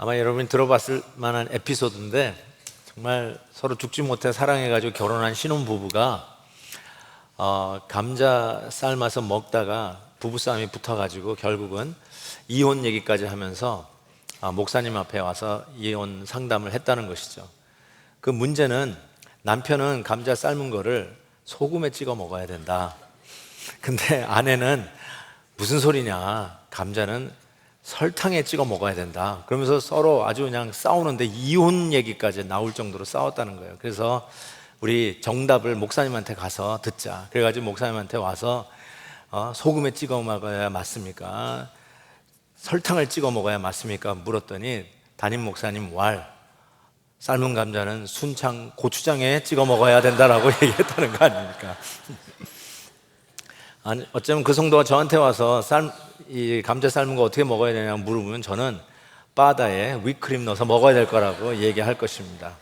아마 여러분이 들어봤을 만한 에피소드인데, 정말 서로 죽지 못해 사랑해가지고 결혼한 신혼부부가 감자 삶아서 먹다가 부부싸움이 붙어가지고 결국은 이혼 얘기까지 하면서 목사님 앞에 와서 이혼 상담을 했다는 것이죠. 그 문제는 남편은 감자 삶은 거를 소금에 찍어 먹어야 된다. 근데 아내는 무슨 소리냐, 감자는 설탕에 찍어 먹어야 된다. 그러면서 서로 아주 그냥 싸우는데 이혼 얘기까지 나올 정도로 싸웠다는 거예요. 그래서 우리 정답을 목사님한테 가서 듣자. 그래가지고 목사님한테 와서 소금에 찍어 먹어야 맞습니까? 설탕을 찍어 먹어야 맞습니까? 물었더니 담임 목사님 삶은 감자는 순창 고추장에 찍어 먹어야 된다라고 얘기했다는 거 아닙니까? 아니, 어쩌면 그 성도가 저한테 와서 이 감자 삶은 거 어떻게 먹어야 되냐고 물으면 저는 바다에 위크림 넣어서 먹어야 될 거라고 얘기할 것입니다.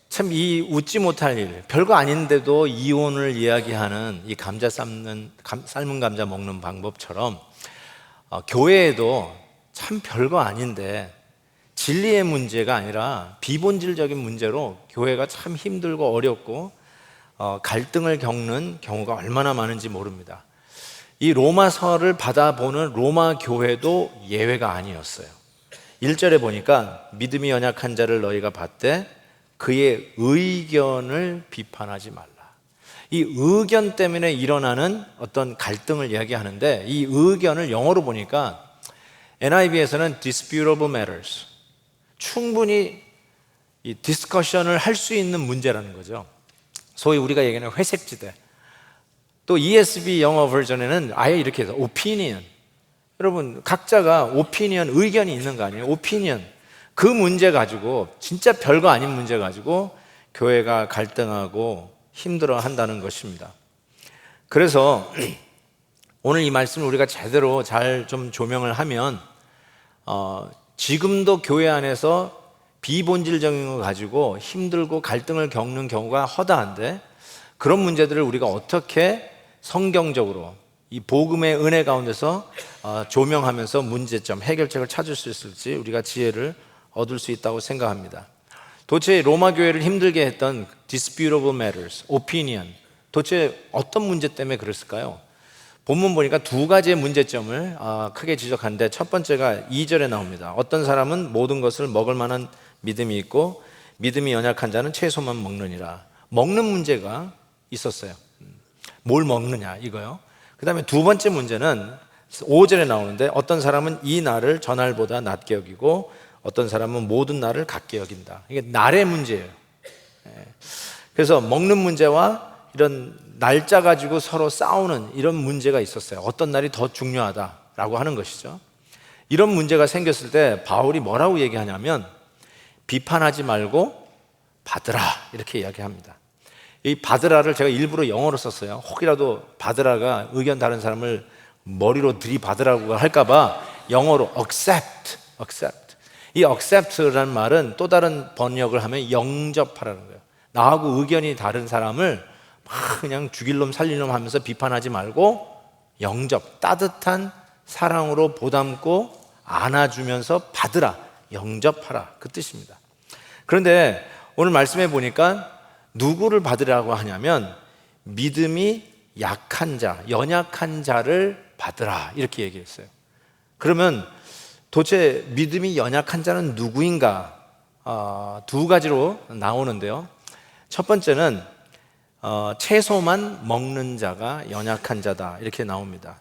참 이 웃지 못할 일, 별거 아닌데도 이혼을 이야기하는 이 감자 삶은 감자 먹는 방법처럼 교회에도 참 별거 아닌데 진리의 문제가 아니라 비본질적인 문제로 교회가 참 힘들고 어렵고 갈등을 겪는 경우가 얼마나 많은지 모릅니다. 이 로마서를 받아보는 로마 교회도 예외가 아니었어요. 1절에 보니까 믿음이 연약한 자를 너희가 받되 그의 의견을 비판하지 말라. 이 의견 때문에 일어나는 어떤 갈등을 이야기하는데, 이 의견을 영어로 보니까 NIV에서는 disputable matters, 충분히 이 디스커션을 할 수 있는 문제라는 거죠. 소위 우리가 얘기하는 회색지대. 또 ESV 영어 버전에는 아예 이렇게 해서 opinion. 여러분, 각자가 opinion, 의견이 있는 거 아니에요? opinion. 그 문제 가지고, 진짜 별거 아닌 문제 가지고 교회가 갈등하고 힘들어 한다는 것입니다. 그래서 오늘 이 말씀을 우리가 제대로 잘 좀 조명을 하면 지금도 교회 안에서 비본질적인 거 가지고 힘들고 갈등을 겪는 경우가 허다한데, 그런 문제들을 우리가 어떻게 성경적으로 이 복음의 은혜 가운데서 조명하면서 문제점, 해결책을 찾을 수 있을지 우리가 지혜를 얻을 수 있다고 생각합니다. 도대체 로마 교회를 힘들게 했던 disputable matters, opinion, 도대체 어떤 문제 때문에 그랬을까요? 본문 보니까 두 가지의 문제점을 크게 지적하는데, 첫 번째가 2절에 나옵니다. 어떤 사람은 모든 것을 먹을 만한 믿음이 있고 믿음이 연약한 자는 채소만 먹느니라. 먹는 문제가 있었어요. 뭘 먹느냐, 이거요. 그 다음에 두 번째 문제는 5절에 나오는데, 어떤 사람은 이 날을 전날보다 낮게 여기고 어떤 사람은 모든 날을 같게 여긴다. 이게 날의 문제예요. 그래서 먹는 문제와 이런 날짜 가지고 서로 싸우는 이런 문제가 있었어요. 어떤 날이 더 중요하다라고 하는 것이죠. 이런 문제가 생겼을 때 바울이 뭐라고 얘기하냐면, 비판하지 말고 받으라, 이렇게 이야기합니다. 이 받으라를 제가 일부러 영어로 썼어요. 혹이라도 받으라가 의견 다른 사람을 머리로 들이받으라고 할까봐 영어로 accept. 이 accept라는 말은 또 다른 번역을 하면 영접하라는 거예요. 나하고 의견이 다른 사람을 막 그냥 죽일 놈 살릴 놈 하면서 비판하지 말고 영접, 따뜻한 사랑으로 보담고 안아주면서 받으라, 영접하라, 그 뜻입니다. 그런데 오늘 말씀해 보니까 누구를 받으라고 하냐면 믿음이 약한 자, 연약한 자를 받으라, 이렇게 얘기했어요. 그러면 도대체 믿음이 연약한 자는 누구인가? 두 가지로 나오는데요. 첫 번째는 채소만 먹는 자가 연약한 자다, 이렇게 나옵니다.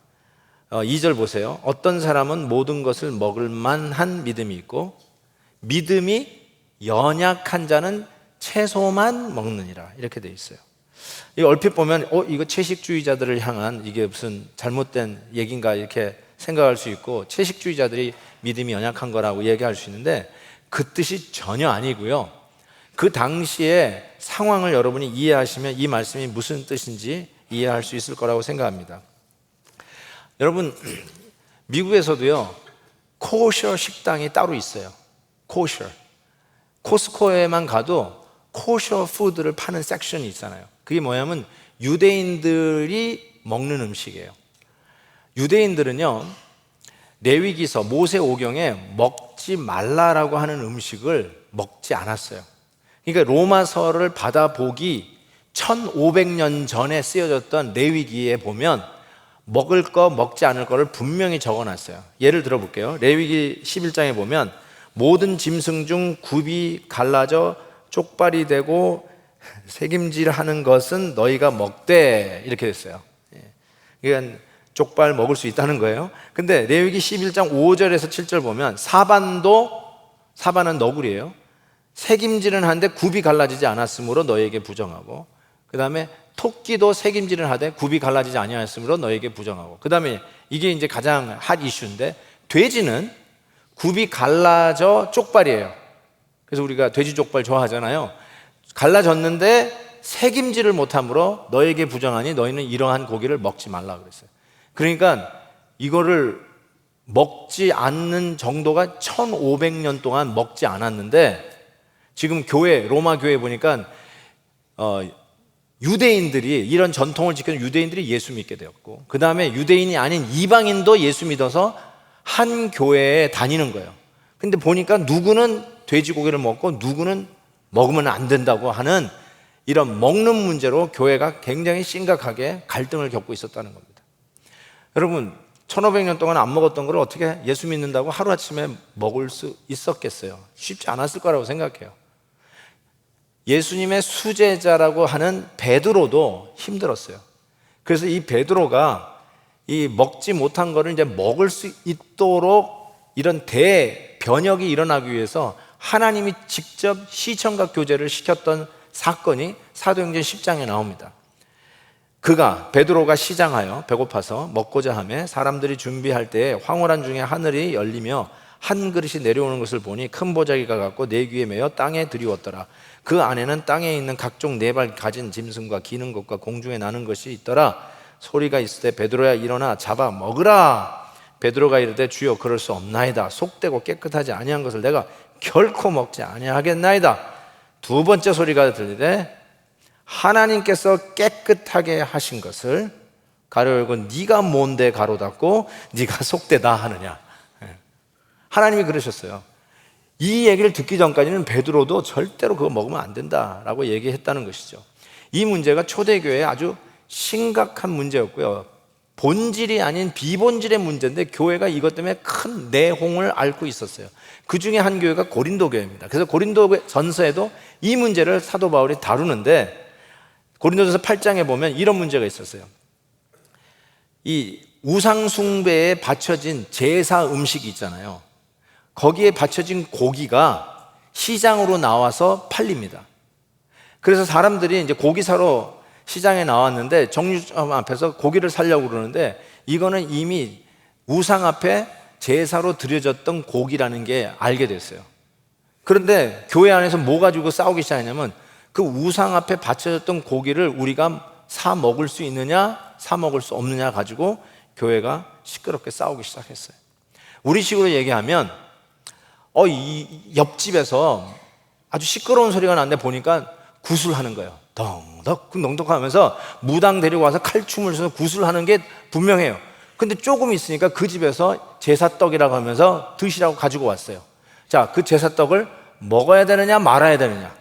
2절 보세요. 어떤 사람은 모든 것을 먹을 만한 믿음이 있고 믿음이 연약한 자는 채소만 먹느니라, 이렇게 돼 있어요. 이거 얼핏 보면 이거 채식주의자들을 향한 이게 무슨 잘못된 얘기인가, 이렇게 생각할 수 있고, 채식주의자들이 믿음이 연약한 거라고 얘기할 수 있는데, 그 뜻이 전혀 아니고요. 그 당시의 상황을 여러분이 이해하시면 이 말씀이 무슨 뜻인지 이해할 수 있을 거라고 생각합니다. 여러분, 미국에서도요, 코셔 식당이 따로 있어요. 코셔. 코스코에만 가도 코셔 푸드를 파는 섹션이 있잖아요. 그게 뭐냐면 유대인들이 먹는 음식이에요. 유대인들은요, 레위기서 모세오경에 먹지 말라라고 하는 음식을 먹지 않았어요. 그러니까 로마서를 받아보기 1500년 전에 쓰여졌던 레위기에 보면 먹을 거 먹지 않을 거를 분명히 적어놨어요. 예를 들어 볼게요. 레위기 11장에 보면 모든 짐승 중 굽이 갈라져 쪽발이 되고 새김질하는 것은 너희가 먹되, 이렇게 됐어요. 그러니까 족발 먹을 수 있다는 거예요. 근데 레위기 11장 5절에서 7절 보면 사반은 너구리예요. 새김질은 하는데 굽이 갈라지지 않았으므로 너희에게 부정하고, 그 다음에 토끼도 새김질을 하되 굽이 갈라지지 아니하였으므로 너희에게 부정하고, 그 다음에 이게 이제 가장 핫 이슈인데, 돼지는 굽이 갈라져 쪽발이에요. 그래서 우리가 돼지 족발 좋아하잖아요. 갈라졌는데 새김질을 못함으로 너에게 부정하니 너희는 이러한 고기를 먹지 말라 그랬어요. 그러니까 이거를 먹지 않는 정도가 1500년 동안 먹지 않았는데, 지금 로마 교회 보니까 유대인들이, 이런 전통을 지키는 유대인들이 예수 믿게 되었고, 그 다음에 유대인이 아닌 이방인도 예수 믿어서 한 교회에 다니는 거예요. 근데 보니까 누구는 돼지고기를 먹고 누구는 먹으면 안 된다고 하는 이런 먹는 문제로 교회가 굉장히 심각하게 갈등을 겪고 있었다는 겁니다. 여러분, 1500년 동안 안 먹었던 걸 어떻게 예수 믿는다고 하루아침에 먹을 수 있었겠어요? 쉽지 않았을 거라고 생각해요. 예수님의 수제자라고 하는 베드로도 힘들었어요. 그래서 이 베드로가 이 먹지 못한 거를 이제 먹을 수 있도록 이런 대변혁이 일어나기 위해서 하나님이 직접 시청각 교제를 시켰던 사건이 사도행전 10장에 나옵니다. 베드로가 시장하여 배고파서 먹고자 하며 사람들이 준비할 때에 황홀한 중에 하늘이 열리며 한 그릇이 내려오는 것을 보니 큰 보자기가 같고 네 귀에 매어 땅에 들이웠더라. 그 안에는 땅에 있는 각종 네 발 가진 짐승과 기는 것과 공중에 나는 것이 있더라. 소리가 있을 때 베드로야 일어나 잡아 먹으라. 베드로가 이르되 주여 그럴 수 없나이다. 속되고 깨끗하지 아니한 것을 내가 결코 먹지 아니하겠나이다. 두 번째 소리가 들리되 하나님께서 깨끗하게 하신 것을 가로 열고 네가 뭔데 가로 닫고 네가 속되다 하느냐. 하나님이 그러셨어요. 이 얘기를 듣기 전까지는 베드로도 절대로 그거 먹으면 안 된다라고 얘기했다는 것이죠. 이 문제가 초대교회에 아주 심각한 문제였고요, 본질이 아닌 비본질의 문제인데 교회가 이것 때문에 큰 내홍을 앓고 있었어요. 그 중에 한 교회가 고린도 교회입니다. 그래서 고린도 전서에도 이 문제를 사도 바울이 다루는데, 고린도전서 8장에 보면 이런 문제가 있었어요. 이 우상 숭배에 바쳐진 제사 음식이 있잖아요. 거기에 바쳐진 고기가 시장으로 나와서 팔립니다. 그래서 사람들이 이제 고기 사러 시장에 나왔는데 정류점 앞에서 고기를 사려고 그러는데, 이거는 이미 우상 앞에 제사로 드려졌던 고기라는 게 알게 됐어요. 그런데 교회 안에서 뭐 가지고 싸우기 시작했냐면, 그 우상 앞에 바쳐졌던 고기를 우리가 사 먹을 수 있느냐 사 먹을 수 없느냐 가지고 교회가 시끄럽게 싸우기 시작했어요. 우리식으로 얘기하면 이 옆집에서 아주 시끄러운 소리가 나는데 보니까 구슬하는 거예요. 덩덕 하면서 무당 데리고 와서 칼춤을 춰서 구슬하는 게 분명해요. 근데 조금 있으니까 그 집에서 제사떡이라고 하면서 드시라고 가지고 왔어요. 자, 그 제사떡을 먹어야 되느냐 말아야 되느냐,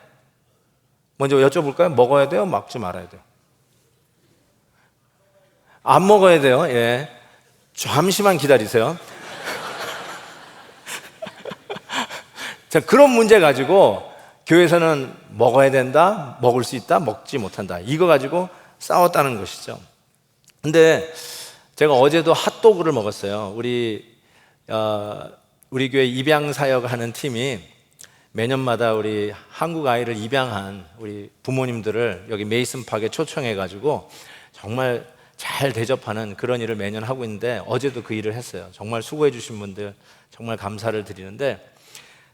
먼저 여쭤볼까요? 먹어야 돼요? 먹지 말아야 돼요? 안 먹어야 돼요. 예, 잠시만 기다리세요. 자, 그런 문제 가지고 교회에서는 먹어야 된다, 먹을 수 있다, 먹지 못한다, 이거 가지고 싸웠다는 것이죠. 근데 제가 어제도 핫도그를 먹었어요. 우리 교회 입양 사역하는 팀이 매년마다 우리 한국 아이를 입양한 우리 부모님들을 여기 메이슨팍에 초청해 가지고 정말 잘 대접하는 그런 일을 매년 하고 있는데, 어제도 그 일을 했어요. 정말 수고해 주신 분들 정말 감사를 드리는데,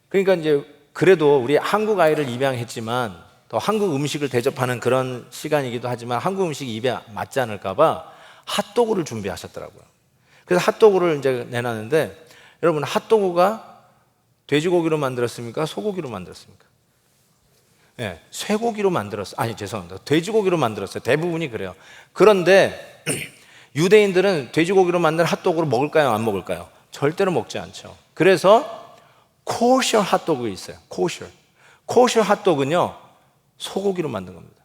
그러니까 이제 그래도 우리 한국 아이를 입양했지만 또 한국 음식을 대접하는 그런 시간이기도 하지만 한국 음식이 입에 맞지 않을까 봐 핫도그를 준비하셨더라고요. 그래서 핫도그를 이제 내놨는데, 여러분, 핫도그가 돼지고기로 만들었습니까? 소고기로 만들었습니까? 네, 쇠고기로 죄송합니다. 돼지고기로 만들었어요. 대부분이 그래요. 그런데 유대인들은 돼지고기로 만든 핫도그를 먹을까요? 안 먹을까요? 절대로 먹지 않죠. 그래서 코셔 핫도그 있어요. 코셔 핫도그는요, 소고기로 만든 겁니다.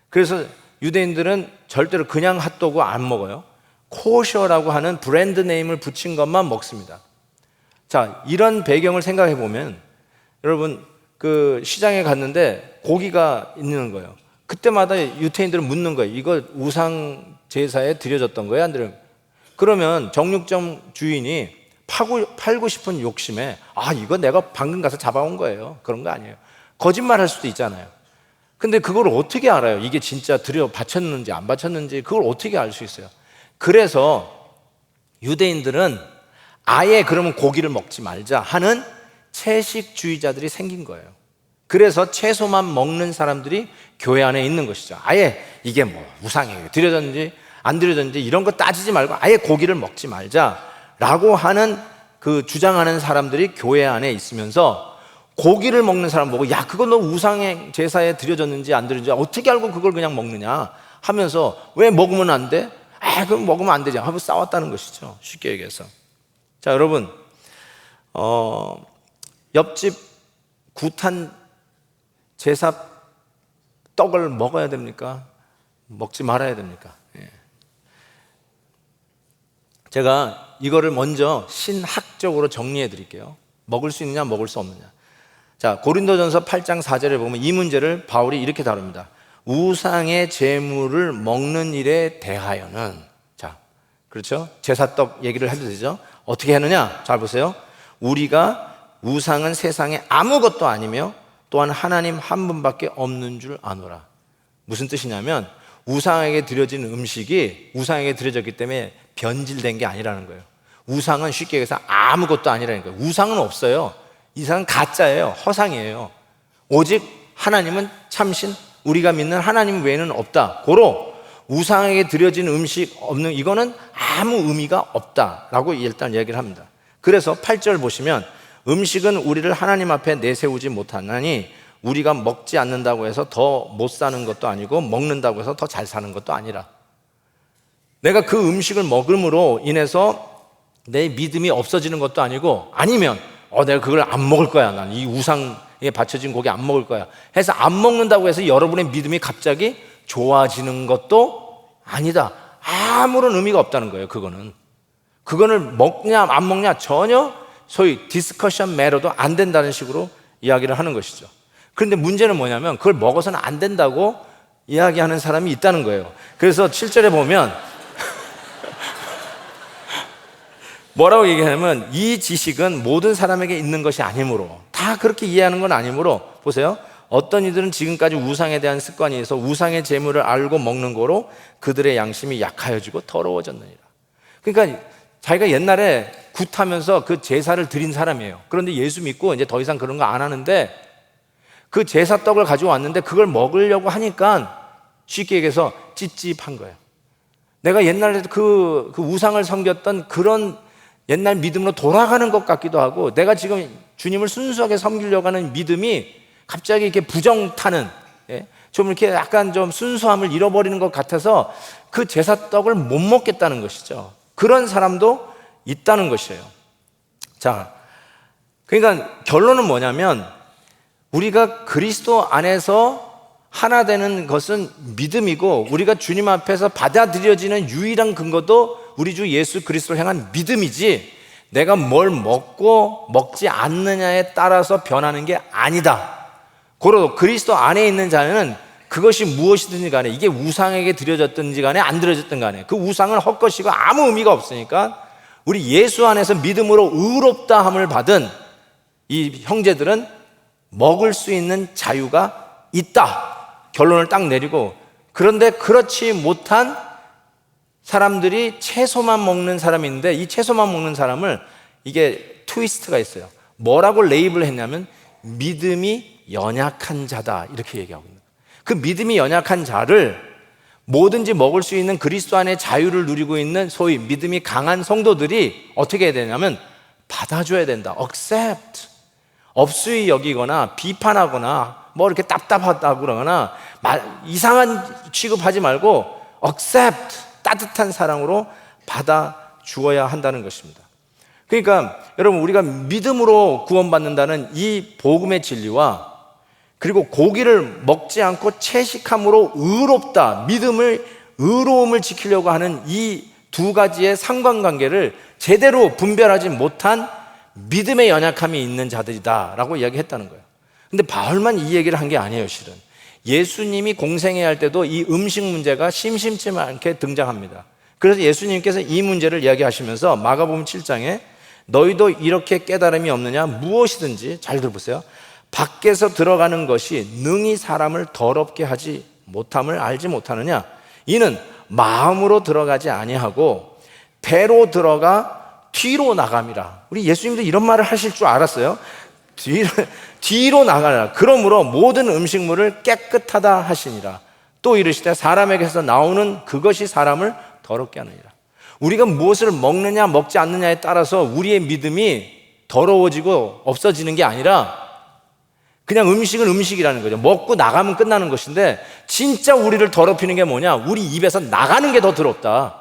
그래서 유대인들은 절대로 그냥 핫도그 안 먹어요. 코셔라고 하는 브랜드 네임을 붙인 것만 먹습니다. 자, 이런 배경을 생각해 보면 여러분, 그 시장에 갔는데 고기가 있는 거예요. 그때마다 유태인들은 묻는 거예요. 이거 우상 제사에 드려졌던 거예요, 안 드려요? 그러면 정육점 주인이 팔고 싶은 욕심에 이거 내가 방금 가서 잡아온 거예요. 그런 거 아니에요. 거짓말 할 수도 있잖아요. 근데 그걸 어떻게 알아요? 이게 진짜 바쳤는지 안 바쳤는지 그걸 어떻게 알 수 있어요? 그래서 유대인들은 아예 그러면 고기를 먹지 말자 하는 채식주의자들이 생긴 거예요. 그래서 채소만 먹는 사람들이 교회 안에 있는 것이죠. 아예 이게 뭐 우상에 드려졌는지 안 드려졌는지 이런 거 따지지 말고 아예 고기를 먹지 말자라고 하는 그 주장하는 사람들이 교회 안에 있으면서 고기를 먹는 사람 보고 야, 그거 너 우상의 제사에 드려졌는지 안 드려졌는지 어떻게 알고 그걸 그냥 먹느냐 하면서 왜 먹으면 안 돼? 그럼 먹으면 안 되지 하고 싸웠다는 것이죠. 쉽게 얘기해서. 자, 여러분, 옆집 구탄 제사 떡을 먹어야 됩니까? 먹지 말아야 됩니까? 제가 이거를 먼저 신학적으로 정리해 드릴게요. 먹을 수 있느냐, 먹을 수 없느냐. 자, 고린도전서 8장 4절에 보면 이 문제를 바울이 이렇게 다룹니다. 우상의 제물을 먹는 일에 대하여는, 자, 그렇죠? 제사떡 얘기를 해도 되죠? 어떻게 하느냐? 잘 보세요. 우리가 우상은 세상에 아무것도 아니며 또한 하나님 한 분밖에 없는 줄 아노라. 무슨 뜻이냐면 우상에게 드려진 음식이 우상에게 드려졌기 때문에 변질된 게 아니라는 거예요. 우상은 쉽게 얘기해서 아무것도 아니라는 거예요. 우상은 없어요. 이상은 가짜예요. 허상이에요. 오직 하나님은 참신, 우리가 믿는 하나님 외에는 없다. 고로 우상에게 드려진 음식 없는, 이거는 아무 의미가 없다라고 일단 얘기를 합니다. 그래서 8절 보시면 음식은 우리를 하나님 앞에 내세우지 못하나니 우리가 먹지 않는다고 해서 더 못 사는 것도 아니고 먹는다고 해서 더 잘 사는 것도 아니라, 내가 그 음식을 먹음으로 인해서 내 믿음이 없어지는 것도 아니고, 아니면 내가 그걸 안 먹을 거야, 난 이 우상에 바쳐진 고기 안 먹을 거야 해서 안 먹는다고 해서 여러분의 믿음이 갑자기 좋아지는 것도 아니다. 아무런 의미가 없다는 거예요. 그거는 먹냐 안 먹냐 전혀 소위 디스커션 매러도 안 된다는 식으로 이야기를 하는 것이죠. 그런데 문제는 뭐냐면 그걸 먹어서는 안 된다고 이야기하는 사람이 있다는 거예요. 그래서 7절에 보면 뭐라고 얘기하냐면 이 지식은 모든 사람에게 있는 것이 아니므로, 다 그렇게 이해하는 건 아니므로, 보세요, 어떤 이들은 지금까지 우상에 대한 습관이 있어 우상의 재물을 알고 먹는 거로 그들의 양심이 약하여지고 더러워졌느니라. 그러니까 자기가 옛날에 굿하면서 그 제사를 드린 사람이에요. 그런데 예수 믿고 이제 더 이상 그런 거 안 하는데 그 제사떡을 가지고 왔는데 그걸 먹으려고 하니까 쉽게 얘기해서 찝찝한 거예요. 내가 옛날에 그 우상을 섬겼던 그런 옛날 믿음으로 돌아가는 것 같기도 하고, 내가 지금 주님을 순수하게 섬기려고 하는 믿음이 갑자기 이렇게 부정 타는, 좀 이렇게 약간 좀 순수함을 잃어버리는 것 같아서 그 제사떡을 못 먹겠다는 것이죠. 그런 사람도 있다는 것이에요. 자, 그러니까 결론은 뭐냐면 우리가 그리스도 안에서 하나 되는 것은 믿음이고, 우리가 주님 앞에서 받아들여지는 유일한 근거도 우리 주 예수 그리스도를 향한 믿음이지, 내가 뭘 먹고 먹지 않느냐에 따라서 변하는 게 아니다. 고로 그리스도 안에 있는 자는 그것이 무엇이든지 간에, 이게 우상에게 드려졌든지 간에 안 드려졌든 간에 그 우상은 헛것이고 아무 의미가 없으니까 우리 예수 안에서 믿음으로 의롭다함을 받은 이 형제들은 먹을 수 있는 자유가 있다. 결론을 딱 내리고, 그런데 그렇지 못한 사람들이 채소만 먹는 사람이 있는데, 이 채소만 먹는 사람을, 이게 트위스트가 있어요. 뭐라고 레이블을 했냐면 믿음이 연약한 자다, 이렇게 얘기하고 있는 거예요. 그 믿음이 연약한 자를 뭐든지 먹을 수 있는 그리스도 안에 자유를 누리고 있는 소위 믿음이 강한 성도들이 어떻게 해야 되냐면 받아줘야 된다. accept. 업수히 여기거나 비판하거나 뭐 이렇게 답답하다고 그러거나 이상한 취급하지 말고 accept, 따뜻한 사랑으로 받아 주어야 한다는 것입니다. 그러니까 여러분, 우리가 믿음으로 구원받는다는 이 복음의 진리와 그리고 고기를 먹지 않고 채식함으로 의롭다, 의로움을 지키려고 하는 이 두 가지의 상관관계를 제대로 분별하지 못한 믿음의 연약함이 있는 자들이다 라고 이야기했다는 거예요. 근데 바울만 이 얘기를 한 게 아니에요. 실은 예수님이 공생애할 할 때도 이 음식 문제가 심심치 않게 등장합니다. 그래서 예수님께서 이 문제를 이야기하시면서 마가복음 7장에 너희도 이렇게 깨달음이 없느냐, 무엇이든지, 잘 들어보세요, 밖에서 들어가는 것이 능히 사람을 더럽게 하지 못함을 알지 못하느냐. 이는 마음으로 들어가지 아니하고 배로 들어가 뒤로 나감이라. 우리 예수님도 이런 말을 하실 줄 알았어요. 뒤로 나가라. 그러므로 모든 음식물을 깨끗하다 하시니라. 또 이르시되 사람에게서 나오는 그것이 사람을 더럽게 하느니라. 우리가 무엇을 먹느냐 먹지 않느냐에 따라서 우리의 믿음이 더러워지고 없어지는 게 아니라 그냥 음식은 음식이라는 거죠. 먹고 나가면 끝나는 것인데 진짜 우리를 더럽히는 게 뭐냐? 우리 입에서 나가는 게 더 더럽다.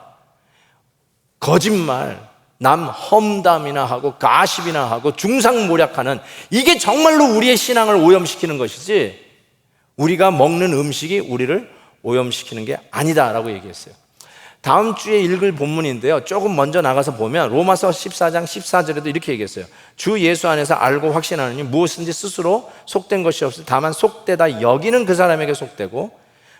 거짓말, 남 험담이나 하고 가십이나 하고 중상모략하는, 이게 정말로 우리의 신앙을 오염시키는 것이지 우리가 먹는 음식이 우리를 오염시키는 게 아니다라고 얘기했어요. 다음 주에 읽을 본문인데요, 조금 먼저 나가서 보면 로마서 14장 14절에도 이렇게 얘기했어요. 주 예수 안에서 알고 확신하느니 무엇인지 스스로 속된 것이 없으 다만 속되다 여기는 그 사람에게 속되고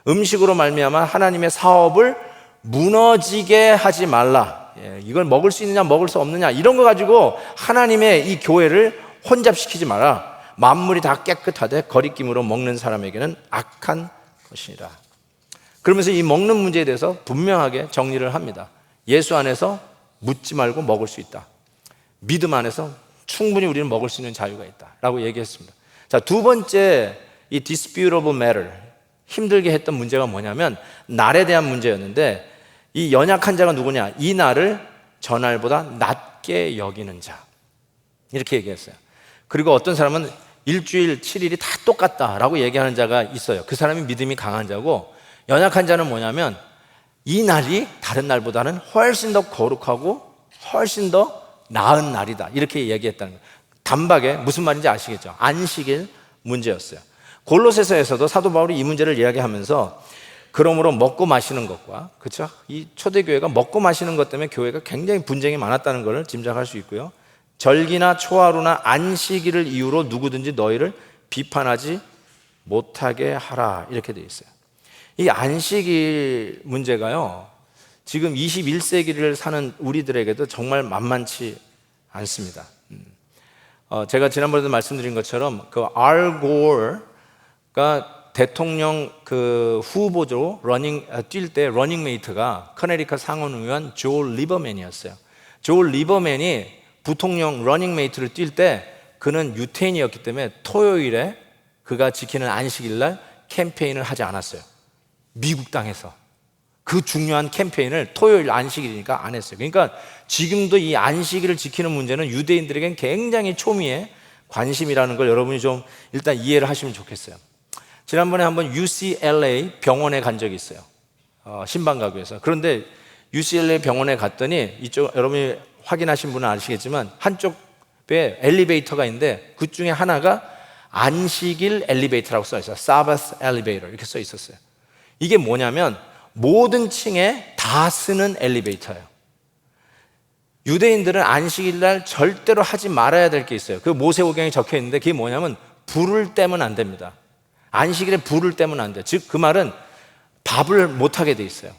음식으로 말미암아 하나님의 사업을 무너지게 하지 말라. 이걸 먹을 수 있느냐 먹을 수 없느냐 이런 거 가지고 하나님의 이 교회를 혼잡시키지 마라. 만물이 다 깨끗하되 거리낌으로 먹는 사람에게는 악한 것이니라. 그러면서 이 먹는 문제에 대해서 분명하게 정리를 합니다. 예수 안에서 묻지 말고 먹을 수 있다. 믿음 안에서 충분히 우리는 먹을 수 있는 자유가 있다 라고 얘기했습니다. 자, 두 번째 이 disputable matter, 힘들게 했던 문제가 뭐냐면 날에 대한 문제였는데, 이 연약한 자가 누구냐? 이 날을 전날보다 낮게 여기는 자, 이렇게 얘기했어요. 그리고 어떤 사람은 일주일 7일이 다 똑같다라고 얘기하는 자가 있어요. 그 사람이 믿음이 강한 자고, 연약한 자는 뭐냐면 이 날이 다른 날보다는 훨씬 더 거룩하고 훨씬 더 나은 날이다, 이렇게 얘기했다는 거예요. 단박에 무슨 말인지 아시겠죠? 안식일 문제였어요. 골로새서에서도 사도 바울이 이 문제를 이야기하면서 그러므로 먹고 마시는 것과, 그렇죠? 이 초대교회가 먹고 마시는 것 때문에 교회가 굉장히 분쟁이 많았다는 것을 짐작할 수 있고요. 절기나 초하루나 안식일을 이유로 누구든지 너희를 비판하지 못하게 하라, 이렇게 되어 있어요. 이 안식일 문제가요, 지금 21세기를 사는 우리들에게도 정말 만만치 않습니다. 제가 지난번에도 말씀드린 것처럼 그 알 고어가 대통령 그 후보로 뛸 때 러닝메이트가 커네리컷 상원의원 조 리버맨이었어요. 조 리버맨이 부통령 러닝메이트를 뛸 때 그는 유태인이었기 때문에 토요일에 그가 지키는 안식일날 캠페인을 하지 않았어요. 미국 땅에서 그 중요한 캠페인을 토요일 안식일이니까 안 했어요. 그러니까 지금도 이 안식일을 지키는 문제는 유대인들에겐 굉장히 초미의 관심이라는 걸 여러분이 좀 일단 이해를 하시면 좋겠어요. 지난번에 한번 UCLA 병원에 간 적이 있어요. 신방가교에서. 그런데 UCLA 병원에 갔더니 이쪽 여러분이 확인하신 분은 아시겠지만 한쪽에 엘리베이터가 있는데 그 중에 하나가 안식일 엘리베이터라고 써 있어요. Sabbath Elevator 이렇게 써 있었어요. 이게 뭐냐면 모든 층에 다 쓰는 엘리베이터예요. 유대인들은 안식일날 절대로 하지 말아야 될 게 있어요. 그 모세오경에 적혀 있는데 그게 뭐냐면 불을 떼면 안 됩니다. 안식일에 불을 떼면 안 돼요. 즉 그 말은 밥을 못 하게 돼 있어요.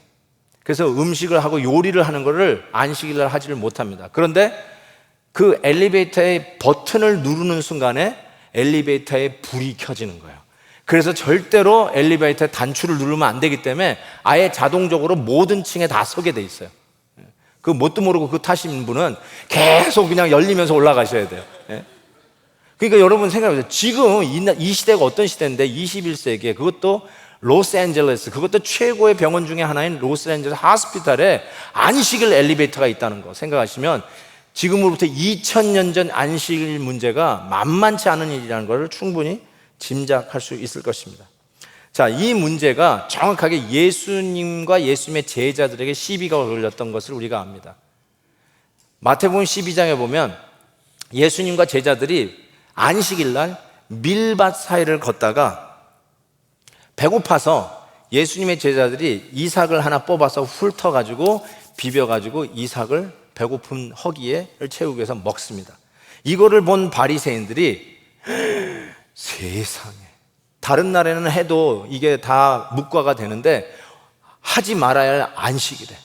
그래서 음식을 하고 요리를 하는 거를 안식일날 하지를 못합니다. 그런데 그 엘리베이터의 버튼을 누르는 순간에 엘리베이터에 불이 켜지는 거예요. 그래서 절대로 엘리베이터 단추를 누르면 안 되기 때문에 아예 자동적으로 모든 층에 다 서게 돼 있어요. 그 뭣도 모르고 그 타신 분은 계속 그냥 열리면서 올라가셔야 돼요. 그러니까 여러분 생각해보세요. 지금 이 시대가 어떤 시대인데 21세기에 그것도 로스앤젤레스, 그것도 최고의 병원 중에 하나인 로스앤젤레스 하스피탈에 안식일 엘리베이터가 있다는 거 생각하시면 지금으로부터 2000년 전 안식일 문제가 만만치 않은 일이라는 것을 충분히 짐작할 수 있을 것입니다. 자, 이 문제가 정확하게 예수님과 예수님의 제자들에게 시비가 걸렸던 것을 우리가 압니다. 마태복음 12장에 보면 예수님과 제자들이 안식일 날 밀밭 사이를 걷다가 배고파서 예수님의 제자들이 이삭을 하나 뽑아서 훑어가지고 비벼가지고 이삭을 배고픈 허기에 채우기 위해서 먹습니다. 이거를 본 바리새인들이 세상에, 다른 날에는 해도 이게 다 묵과가 되는데 하지 말아야 할 안식일에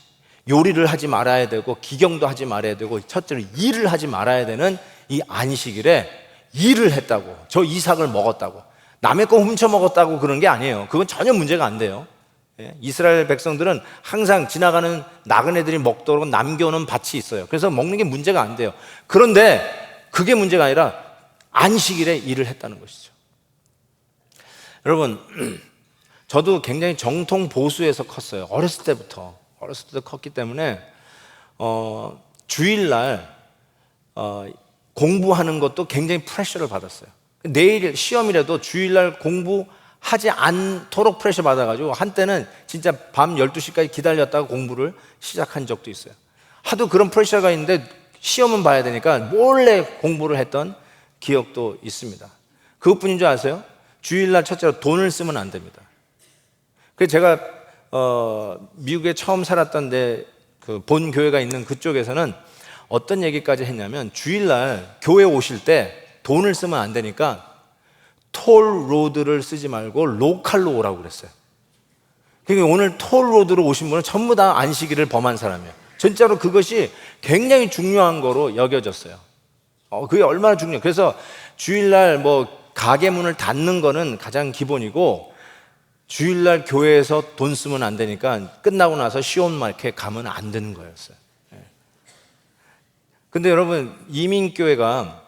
요리를 하지 말아야 되고 기경도 하지 말아야 되고 첫째로 일을 하지 말아야 되는 이 안식일에 일을 했다고, 저 이삭을 먹었다고, 남의 거 훔쳐 먹었다고 그런 게 아니에요. 그건 전혀 문제가 안 돼요. 이스라엘 백성들은 항상 지나가는 나그네들이 먹도록 남겨놓은 밭이 있어요. 그래서 먹는 게 문제가 안 돼요. 그런데 그게 문제가 아니라 안식일에 일을 했다는 것이죠. 여러분, 저도 굉장히 정통 보수에서 컸어요. 어렸을 때부터 컸기 때문에 주일날 공부하는 것도 굉장히 프레셔를 받았어요. 내일 시험이라도 주일날 공부하지 않도록 프레셔 받아가지고 한때는 진짜 밤 12시까지 기다렸다가 공부를 시작한 적도 있어요. 하도 그런 프레셔가 있는데 시험은 봐야 되니까 몰래 공부를 했던 기억도 있습니다. 그것뿐인 줄 아세요? 주일날 첫째로 돈을 쓰면 안 됩니다. 그래서 제가 미국에 처음 살았던 데 그 본 교회가 있는 그쪽에서는 어떤 얘기까지 했냐면 주일날 교회 오실 때 돈을 쓰면 안 되니까 톨 로드를 쓰지 말고 로컬로 오라고 그랬어요. 그러니까 오늘 톨 로드로 오신 분은 전부 다 안식일을 범한 사람이에요. 진짜로 그것이 굉장히 중요한 거로 여겨졌어요. 그게 얼마나 중요해요. 그래서 주일날 뭐 가게 문을 닫는 거는 가장 기본이고 주일날 교회에서 돈 쓰면 안 되니까 끝나고 나서 시온마켓 가면 안 되는 거였어요. 근데 여러분, 이민교회가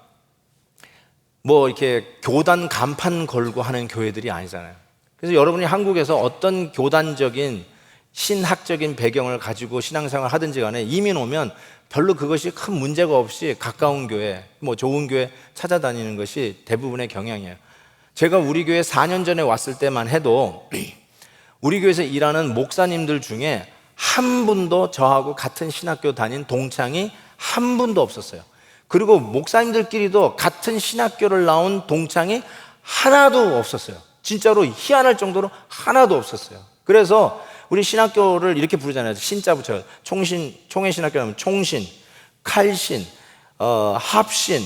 뭐 이렇게 교단 간판 걸고 하는 교회들이 아니잖아요. 그래서 여러분이 한국에서 어떤 교단적인 신학적인 배경을 가지고 신앙생활을 하든지 간에 이민 오면 별로 그것이 큰 문제가 없이 가까운 교회, 뭐 좋은 교회 찾아다니는 것이 대부분의 경향이에요. 제가 우리 교회 4년 전에 왔을 때만 해도 우리 교회에서 일하는 목사님들 중에 한 분도 저하고 같은 신학교 다닌 동창이 한 분도 없었어요. 그리고 목사님들끼리도 같은 신학교를 나온 동창이 하나도 없었어요. 진짜로 희한할 정도로 하나도 없었어요. 그래서 우리 신학교를 이렇게 부르잖아요. 신자 붙여요. 총회 신학교라면 총신, 칼신, 합신,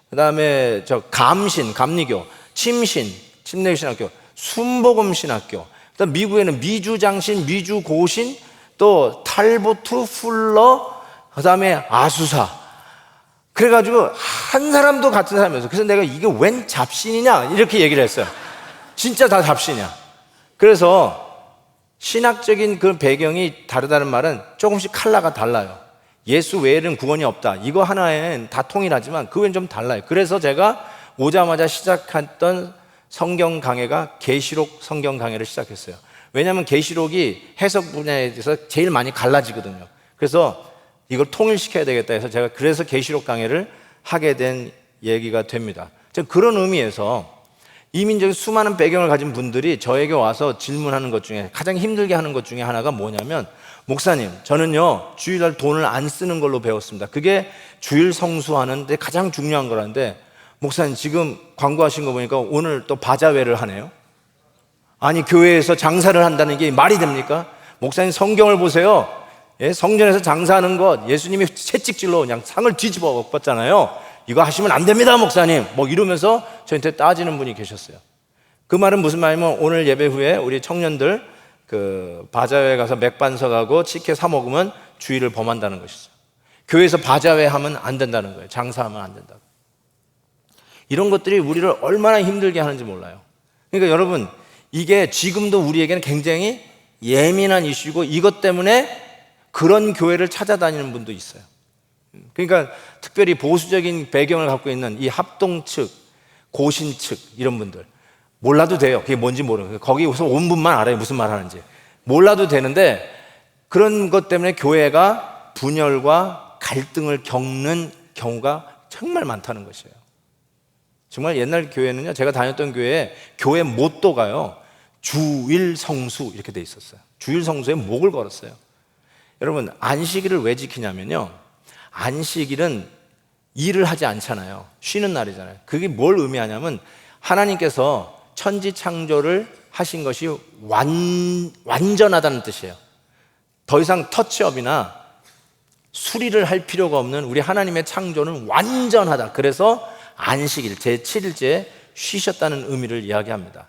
그 다음에 감신, 감리교, 침신, 침례교 신학교, 순복음 신학교, 그다음 미국에는 미주장신, 미주고신, 또 탈보트, 풀러, 그 다음에 아수사. 그래가지고 한 사람도 같은 사람이었어요. 그래서 내가 이게 웬 잡신이냐 이렇게 얘기를 했어요. 진짜 다 잡신이야. 그래서 신학적인 그 배경이 다르다는 말은 조금씩 컬러가 달라요. 예수 외에는 구원이 없다. 이거 하나엔 다 통일하지만 그 외엔 좀 달라요. 그래서 제가 오자마자 시작했던 성경 강해가 계시록 성경 강해를 시작했어요. 왜냐하면 계시록이 해석 분야에 대해서 제일 많이 갈라지거든요. 그래서 이걸 통일시켜야 되겠다 해서 제가 그래서 계시록 강해를 하게 된 얘기가 됩니다. 그런 의미에서 이민적인 수많은 배경을 가진 분들이 저에게 와서 질문하는 것 중에 가장 힘들게 하는 것 중에 하나가 뭐냐면, 목사님, 저는요 주일날 돈을 안 쓰는 걸로 배웠습니다. 그게 주일 성수하는데 가장 중요한 거라는데, 목사님 지금 광고하신 거 보니까 오늘 또 바자회를 하네요. 아니, 교회에서 장사를 한다는 게 말이 됩니까? 목사님 성경을 보세요. 성전에서 장사하는 것 예수님이 채찍질로 그냥 상을 뒤집어 엎었잖아요. 이거 하시면 안 됩니다, 목사님. 뭐 이러면서 저한테 따지는 분이 계셨어요. 그 말은 무슨 말이냐면, 오늘 예배 후에 우리 청년들 그 바자회 가서 맥반석하고 치킨 사 먹으면 주일을 범한다는 것이죠. 교회에서 바자회 하면 안 된다는 거예요. 장사하면 안 된다고. 이런 것들이 우리를 얼마나 힘들게 하는지 몰라요. 그러니까 여러분, 이게 지금도 우리에게는 굉장히 예민한 이슈고, 이것 때문에 그런 교회를 찾아다니는 분도 있어요. 그러니까 특별히 보수적인 배경을 갖고 있는 이 합동 측, 고신 측 이런 분들 몰라도 돼요. 그게 뭔지 모르는, 거기서 온 분만 알아요. 무슨 말 하는지 몰라도 되는데, 그런 것 때문에 교회가 분열과 갈등을 겪는 경우가 정말 많다는 것이에요. 정말 옛날 교회는요, 제가 다녔던 교회에 교회 모토가요 주일 성수 이렇게 돼 있었어요. 주일 성수에 목을 걸었어요. 여러분, 안식일을 왜 지키냐면요, 안식일은 일을 하지 않잖아요. 쉬는 날이잖아요. 그게 뭘 의미하냐면 하나님께서 천지 창조를 하신 것이 완전하다는 뜻이에요. 더 이상 터치업이나 수리를 할 필요가 없는 우리 하나님의 창조는 완전하다. 그래서 안식일, 제7일째에 쉬셨다는 의미를 이야기합니다.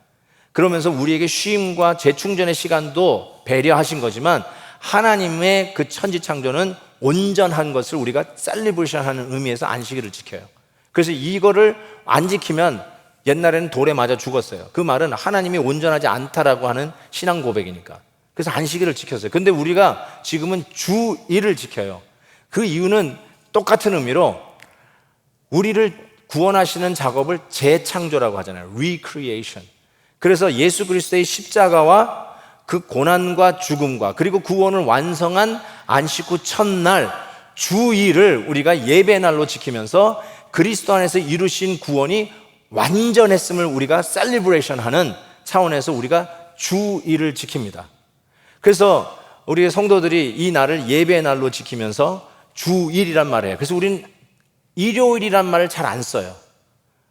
그러면서 우리에게 쉼과 재충전의 시간도 배려하신 거지만 하나님의 그 천지 창조는 온전한 것을 우리가 셀리브레이션하는 의미에서 안식일을 지켜요. 그래서 이거를 안 지키면 옛날에는 돌에 맞아 죽었어요. 그 말은 하나님이 온전하지 않다라고 하는 신앙 고백이니까. 그래서 안식일을 지켰어요. 근데 우리가 지금은 주일을 지켜요. 그 이유는 똑같은 의미로 우리를 구원하시는 작업을 재창조라고 하잖아요. Recreation. 그래서 예수 그리스도의 십자가와 그 고난과 죽음과 그리고 구원을 완성한 안식 후 첫날 주일을 우리가 예배 날로 지키면서 그리스도 안에서 이루신 구원이 완전했음을 우리가 셀리브레이션하는 차원에서 우리가 주일을 지킵니다. 그래서 우리 성도들이 이 날을 예배 날로 지키면서 주일이란 말을 해요. 그래서 우리는 일요일이란 말을 잘 안 써요.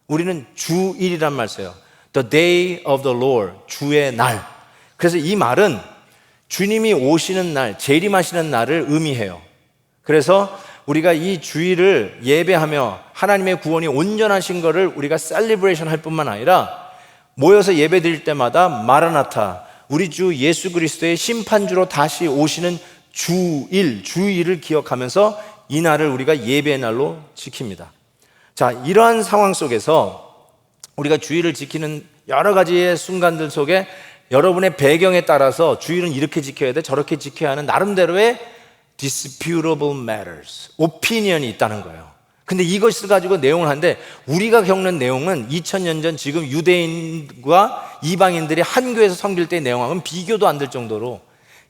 우리는 주일이란 말 써요. The day of the Lord, 주의 날. 그래서 이 말은 주님이 오시는 날, 재림하시는 날을 의미해요. 그래서 우리가 이 주일을 예배하며 하나님의 구원이 온전하신 것을 우리가 셀리브레이션 할 뿐만 아니라 모여서 예배 드릴 때마다 마라나타, 우리 주 예수 그리스도의 심판주로 다시 오시는 주일을 기억하면서 이 날을 우리가 예배의 날로 지킵니다. 자, 이러한 상황 속에서 우리가 주일을 지키는 여러 가지의 순간들 속에 여러분의 배경에 따라서 주일은 이렇게 지켜야 돼, 저렇게 지켜야 하는 나름대로의 disputable matters, 오피니언이 있다는 거예요. 근데 이것을 가지고 내용을 하는데 우리가 겪는 내용은 2000년 전 지금 유대인과 이방인들이 한 교회에서 섬길 때의 내용하고는 비교도 안 될 정도로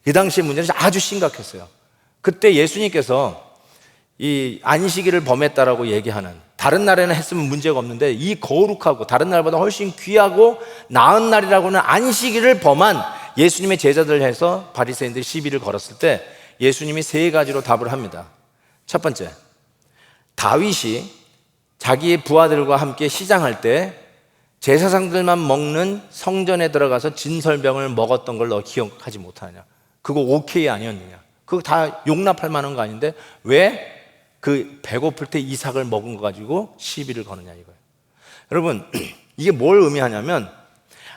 그 당시의 문제는 아주 심각했어요. 그때 예수님께서 이 안식일을 범했다라고 얘기하는, 다른 날에는 했으면 문제가 없는데 이 거룩하고 다른 날보다 훨씬 귀하고 나은 날이라고는 안식일을 범한 예수님의 제자들을 해서 바리새인들이 시비를 걸었을 때 예수님이 세 가지로 답을 합니다. 첫 번째, 다윗이 자기의 부하들과 함께 시장할 때 제사장들만 먹는 성전에 들어가서 진설병을 먹었던 걸 너 기억하지 못하느냐? 그거 오케이 아니었느냐? 그거 다 용납할 만한 거 아닌데 왜 그 배고플 때 이삭을 먹은 거 가지고 시비를 거느냐 이거예요. 여러분, 이게 뭘 의미하냐면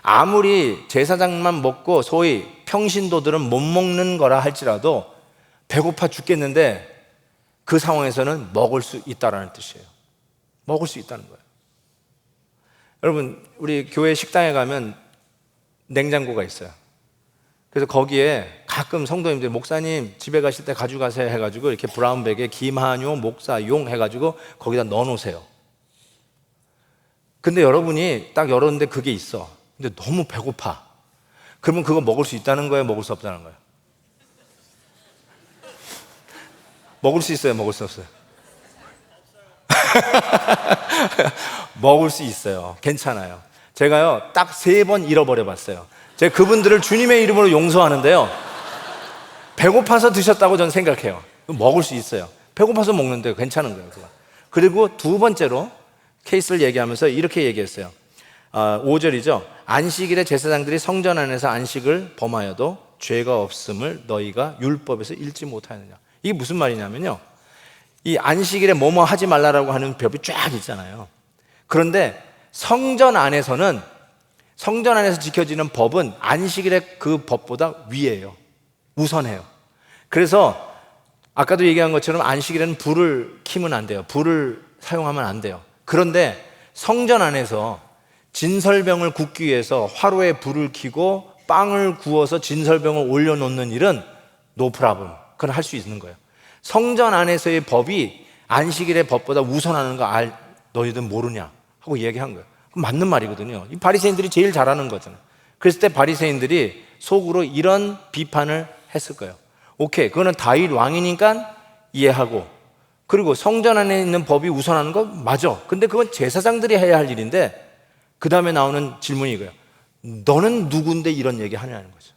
아무리 제사장만 먹고 소위 평신도들은 못 먹는 거라 할지라도 배고파 죽겠는데 그 상황에서는 먹을 수 있다라는 뜻이에요. 먹을 수 있다는 거예요. 여러분, 우리 교회 식당에 가면 냉장고가 있어요. 그래서 거기에 가끔 성도님들, 목사님 집에 가실 때 가져가세요 해가지고 이렇게 브라운백에 김한효 목사용 해가지고 거기다 넣어놓으세요. 근데 여러분이 딱 열었는데 그게 있어. 근데 너무 배고파. 그러면 그거 먹을 수 있다는 거예요? 먹을 수 없다는 거예요? 먹을 수 있어요? 먹을 수 없어요? 먹을 수 있어요. 괜찮아요. 제가요 딱 3번 잃어버려 봤어요. 제가 그분들을 주님의 이름으로 용서하는데요, 배고파서 드셨다고 저는 생각해요. 먹을 수 있어요. 배고파서 먹는데 괜찮은 거예요, 그거. 그리고 두 번째로 케이스를 얘기하면서 이렇게 얘기했어요. 5절이죠. 안식일에 제사장들이 성전 안에서 안식을 범하여도 죄가 없음을 너희가 율법에서 읽지 못하느냐. 이게 무슨 말이냐면요, 이 안식일에 뭐뭐 하지 말라라고 하는 법이 쫙 있잖아요. 그런데 성전 안에서 지켜지는 법은 안식일의 그 법보다 위에요. 우선해요. 그래서 아까도 얘기한 것처럼 안식일에는 불을 켜면 안 돼요. 불을 사용하면 안 돼요. 그런데 성전 안에서 진설병을 굽기 위해서 화로에 불을 켜고 빵을 구워서 진설병을 올려놓는 일은 no problem. 그건 할 수 있는 거예요. 성전 안에서의 법이 안식일의 법보다 우선하는 거 너희들 모르냐 하고 얘기한 거예요. 맞는 말이거든요. 이 바리새인들이 제일 잘하는 거잖아요. 그랬을 때 바리새인들이 속으로 이런 비판을 했을 거예요. 오케이, 그거는 다윗 왕이니까 이해하고, 그리고 성전 안에 있는 법이 우선하는 거 맞아. 근데 그건 제사장들이 해야 할 일인데 그 다음에 나오는 질문이 이거예요. 너는 누군데 이런 얘기 하냐는 거죠.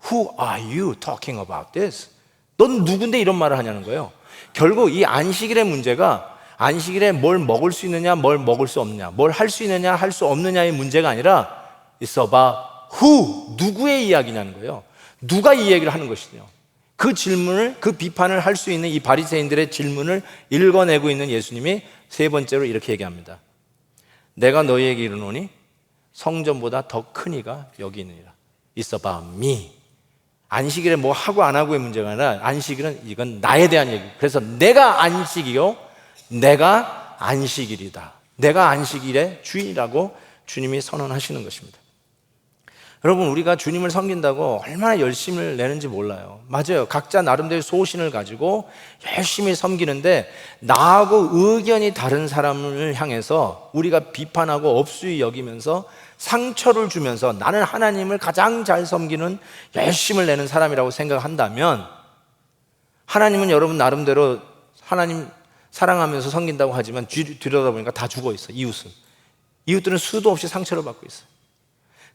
Who are you talking about this? 넌 누군데 이런 말을 하냐는 거예요. 결국 이 안식일의 문제가 안식일에 뭘 먹을 수 있느냐, 뭘 먹을 수 없느냐, 뭘 할 수 있느냐, 할 수 없느냐의 문제가 아니라 It's about who, 누구의 이야기냐는 거예요. 누가 이 얘기를 하는 것이냐. 그 질문을, 그 비판을 할 수 있는 이 바리새인들의 질문을 읽어내고 있는 예수님이 세 번째로 이렇게 얘기합니다. 내가 너희에게 이르노니 성전보다 더 큰 이가 여기 있느니라. It's about me. 안식일에 뭐 하고 안 하고의 문제가 아니라 안식일은 이건 나에 대한 얘기. 그래서 내가 안식이요, 내가 안식일이다. 내가 안식일의 주인이라고 주님이 선언하시는 것입니다. 여러분, 우리가 주님을 섬긴다고 얼마나 열심을 내는지 몰라요. 맞아요. 각자 나름대로 소신을 가지고 열심히 섬기는데 나하고 의견이 다른 사람을 향해서 우리가 비판하고 업수히 여기면서 상처를 주면서 나는 하나님을 가장 잘 섬기는 열심을 내는 사람이라고 생각한다면, 하나님은 여러분 나름대로 하나님 사랑하면서 섬긴다고 하지만 뒤돌아보니까 다 죽어 있어. 이웃들은 수도 없이 상처를 받고 있어요.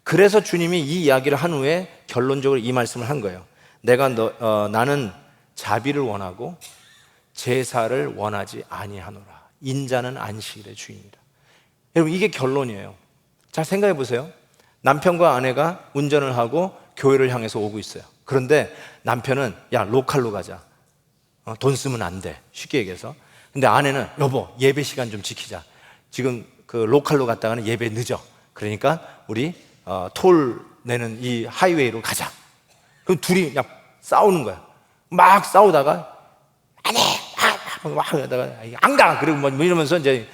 그래서 주님이 이 이야기를 한 후에 결론적으로 이 말씀을 한 거예요. 나는 자비를 원하고 제사를 원하지 아니하노라. 인자는 안식일의 주인이라. 여러분, 이게 결론이에요. 잘 생각해 보세요. 남편과 아내가 운전을 하고 교회를 향해서 오고 있어요. 그런데 남편은 야, 로컬로 가자. 돈 쓰면 안 돼. 쉽게 얘기해서. 근데 아내는 여보, 예배 시간 좀 지키자. 지금 그 로컬로 갔다가는 예배 늦어. 그러니까 우리 톨 내는 이 하이웨이로 가자. 그럼 둘이 그냥 싸우는 거야. 막 싸우다가 안 해! 막 하다가 안 가! 그리고 뭐 이러면서 이제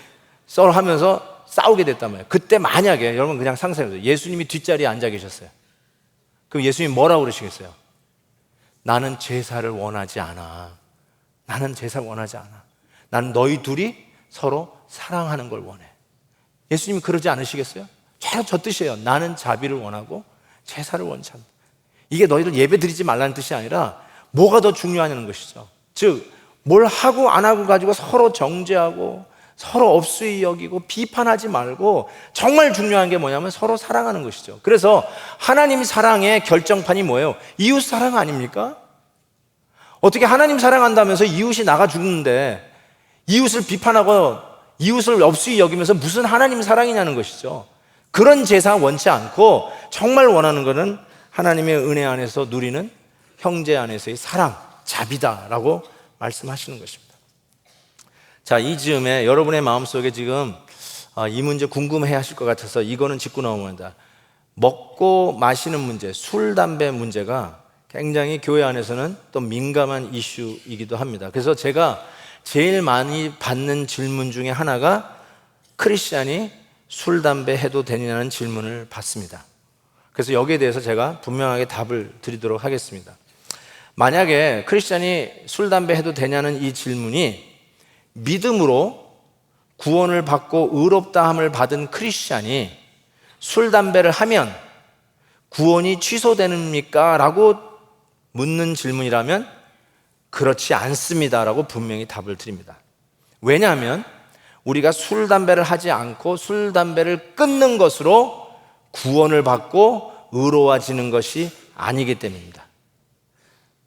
하면서 싸우게 됐단 말이에요. 그때 만약에 여러분 그냥 상상해보세요. 예수님이 뒷자리에 앉아 계셨어요. 그럼 예수님이 뭐라고 그러시겠어요? 나는 제사를 원하지 않아. 나는 제사를 원하지 않아. 나는 너희 둘이 서로 사랑하는 걸 원해. 예수님이 그러지 않으시겠어요? 저 뜻이에요. 나는 자비를 원하고 제사를 원치 않다. 이게 너희들 예배 드리지 말라는 뜻이 아니라 뭐가 더 중요하냐는 것이죠. 즉, 뭘 하고 안 하고 가지고 서로 정죄하고 서로 업수히 여기고 비판하지 말고 정말 중요한 게 뭐냐면 서로 사랑하는 것이죠. 그래서 하나님 사랑의 결정판이 뭐예요? 이웃 사랑 아닙니까? 어떻게 하나님 사랑한다면서 이웃이 나가 죽는데 이웃을 비판하고 이웃을 업수히 여기면서 무슨 하나님 사랑이냐는 것이죠. 그런 제사 원치 않고 정말 원하는 것은 하나님의 은혜 안에서 누리는 형제 안에서의 사랑, 자비다라고 말씀하시는 것입니다. 자, 이 즈음에 여러분의 마음속에 지금 이 문제 궁금해 하실 것 같아서 이거는 짚고 넘어간다. 먹고 마시는 문제, 술, 담배 문제가 굉장히 교회 안에서는 또 민감한 이슈이기도 합니다. 그래서 제가 제일 많이 받는 질문 중에 하나가 크리스찬이 술, 담배 해도 되느냐는 질문을 받습니다. 그래서 여기에 대해서 제가 분명하게 답을 드리도록 하겠습니다. 만약에 크리스찬이 술, 담배 해도 되냐는 이 질문이 믿음으로 구원을 받고 의롭다함을 받은 크리스찬이 술, 담배를 하면 구원이 취소됩니까? 라고 묻는 질문이라면 그렇지 않습니다 라고 분명히 답을 드립니다. 왜냐하면 우리가 술, 담배를 하지 않고 술, 담배를 끊는 것으로 구원을 받고 의로워지는 것이 아니기 때문입니다.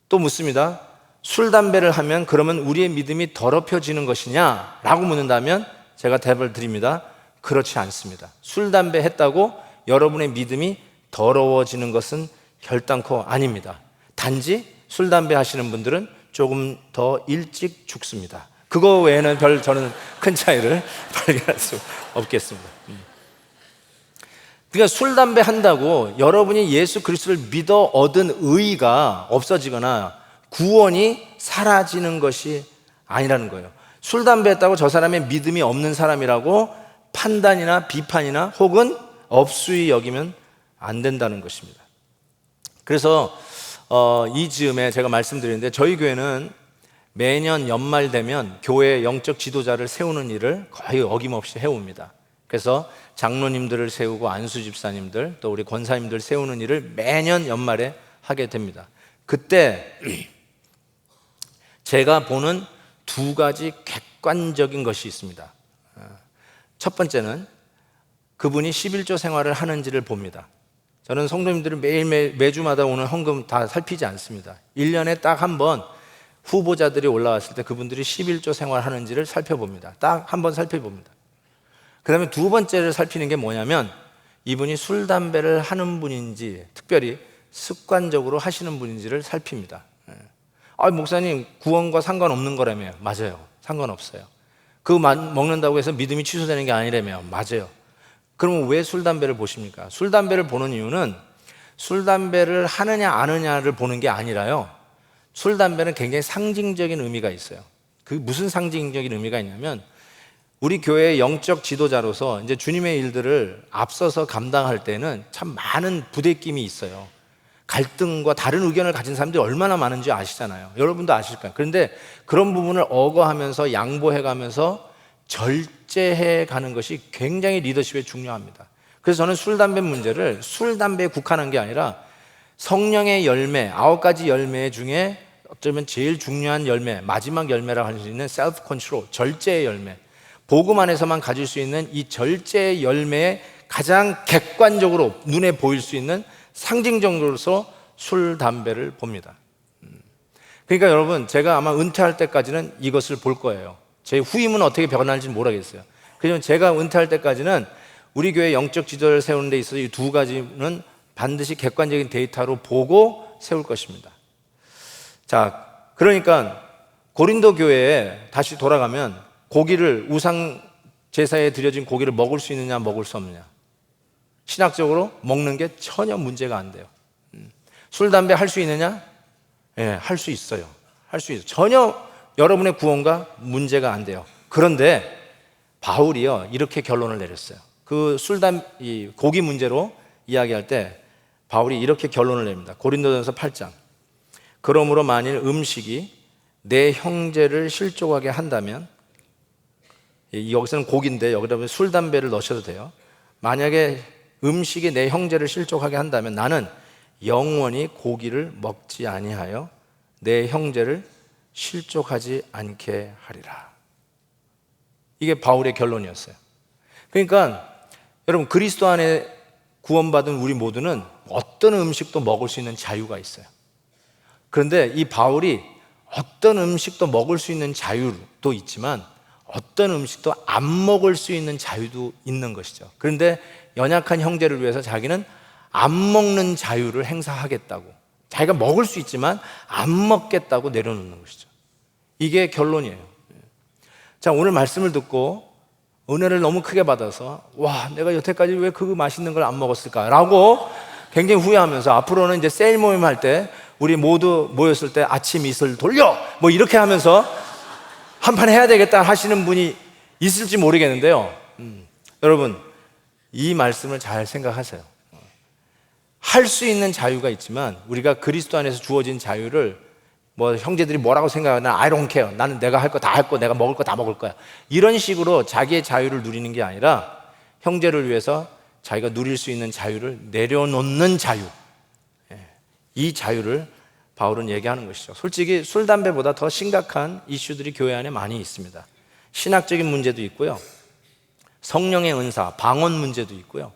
또 묻습니다. 술, 담배를 하면 그러면 우리의 믿음이 더럽혀지는 것이냐? 라고 묻는다면 제가 답을 드립니다. 그렇지 않습니다. 술, 담배 했다고 여러분의 믿음이 더러워지는 것은 결단코 아닙니다. 단지 술, 담배 하시는 분들은 조금 더 일찍 죽습니다. 그거 외에는 저는 큰 차이를 발견할 수 없겠습니다. 그러니까 술, 담배 한다고 여러분이 예수 그리스도를 믿어 얻은 의의가 없어지거나 구원이 사라지는 것이 아니라는 거예요. 술, 담배 했다고 저 사람의 믿음이 없는 사람이라고 판단이나 비판이나 혹은 업수히 여기면 안 된다는 것입니다. 그래서 이 즈음에 제가 말씀드리는데 저희 교회는 매년 연말 되면 교회 영적 지도자를 세우는 일을 거의 어김없이 해옵니다. 그래서 장로님들을 세우고 안수 집사님들 또 우리 권사님들 세우는 일을 매년 연말에 하게 됩니다. 그때 제가 보는 두 가지 객관적인 것이 있습니다. 첫 번째는 그분이 11조 생활을 하는지를 봅니다. 저는 성도님들은 매주마다 오는 헌금 다 살피지 않습니다. 1년에 딱 한 번 후보자들이 올라왔을 때 그분들이 11조 생활하는지를 살펴봅니다. 딱 한 번 살펴봅니다. 그 다음에 두 번째를 살피는 게 뭐냐면 이분이 술, 담배를 하는 분인지 특별히 습관적으로 하시는 분인지를 살핍니다. 목사님 구원과 상관없는 거라며요. 맞아요. 상관없어요. 그거 먹는다고 해서 믿음이 취소되는 게 아니라며요. 맞아요. 그러면 왜 술, 담배를 보십니까? 술, 담배를 보는 이유는 술, 담배를 하느냐 안 하느냐를 보는 게 아니라요, 술, 담배는 굉장히 상징적인 의미가 있어요. 그 무슨 상징적인 의미가 있냐면 우리 교회의 영적 지도자로서 이제 주님의 일들을 앞서서 감당할 때는 참 많은 부대낌이 있어요. 갈등과 다른 의견을 가진 사람들이 얼마나 많은지 아시잖아요. 여러분도 아실 거예요. 그런데 그런 부분을 억어하면서 양보해가면서 절제해 가는 것이 굉장히 리더십에 중요합니다. 그래서 저는 술, 담배 문제를 술, 담배에 국한한 게 아니라 성령의 열매, 9가지 열매 중에 어쩌면 제일 중요한 열매, 마지막 열매라고 할 수 있는 셀프 컨트롤, 절제의 열매, 복음 안에서만 가질 수 있는 이 절제의 열매에 가장 객관적으로 눈에 보일 수 있는 상징적으로서 술, 담배를 봅니다. 그러니까 여러분, 제가 아마 은퇴할 때까지는 이것을 볼 거예요. 제 후임은 어떻게 변할지 모르겠어요. 그렇지만 제가 은퇴할 때까지는 우리 교회 영적 지도를 세우는 데 있어서 이 두 가지는 반드시 객관적인 데이터로 보고 세울 것입니다. 자, 그러니까 고린도 교회에 다시 돌아가면 고기를, 우상 제사에 드려진 고기를 먹을 수 있느냐 먹을 수 없느냐, 신학적으로 먹는 게 전혀 문제가 안 돼요. 술, 담배 할 수 있느냐? 예, 할 수 있어요. 할 수 있어요. 전혀 여러분의 구원과 문제가 안 돼요. 그런데 바울이요, 이렇게 결론을 내렸어요. 그 술, 이 고기 문제로 이야기할 때 바울이 이렇게 결론을 냅니다. 고린도전서 8장. 그러므로 만일 음식이 내 형제를 실족하게 한다면, 여기서는 고기인데 여기다 술, 담배를 넣으셔도 돼요. 만약에 음식이 내 형제를 실족하게 한다면 나는 영원히 고기를 먹지 아니하여 내 형제를 실족하지 않게 하리라. 이게 바울의 결론이었어요. 그러니까 여러분, 그리스도 안에 구원받은 우리 모두는 어떤 음식도 먹을 수 있는 자유가 있어요. 그런데 이 바울이 어떤 음식도 먹을 수 있는 자유도 있지만 어떤 음식도 안 먹을 수 있는 자유도 있는 것이죠. 그런데 연약한 형제를 위해서 자기는 안 먹는 자유를 행사하겠다고, 자기가 먹을 수 있지만 안 먹겠다고 내려놓는 것이죠. 이게 결론이에요. 자, 오늘 말씀을 듣고 은혜를 너무 크게 받아서 와, 내가 여태까지 왜 그 맛있는 걸 안 먹었을까라고 굉장히 후회하면서 앞으로는 이제 세일 모임 할 때 우리 모두 모였을 때 아침 이슬 돌려 뭐 이렇게 하면서 한판 해야 되겠다 하시는 분이 있을지 모르겠는데요. 여러분, 이 말씀을 잘 생각하세요. 할 수 있는 자유가 있지만 우리가 그리스도 안에서 주어진 자유를 뭐 형제들이 뭐라고 생각하나 I don't care, 나는 내가 할 거 다 할 거, 내가 먹을 거 다 먹을 거야, 이런 식으로 자기의 자유를 누리는 게 아니라 형제를 위해서 자기가 누릴 수 있는 자유를 내려놓는 자유, 이 자유를 바울은 얘기하는 것이죠. 솔직히 술, 담배보다 더 심각한 이슈들이 교회 안에 많이 있습니다. 신학적인 문제도 있고요, 성령의 은사, 방언 문제도 있고요,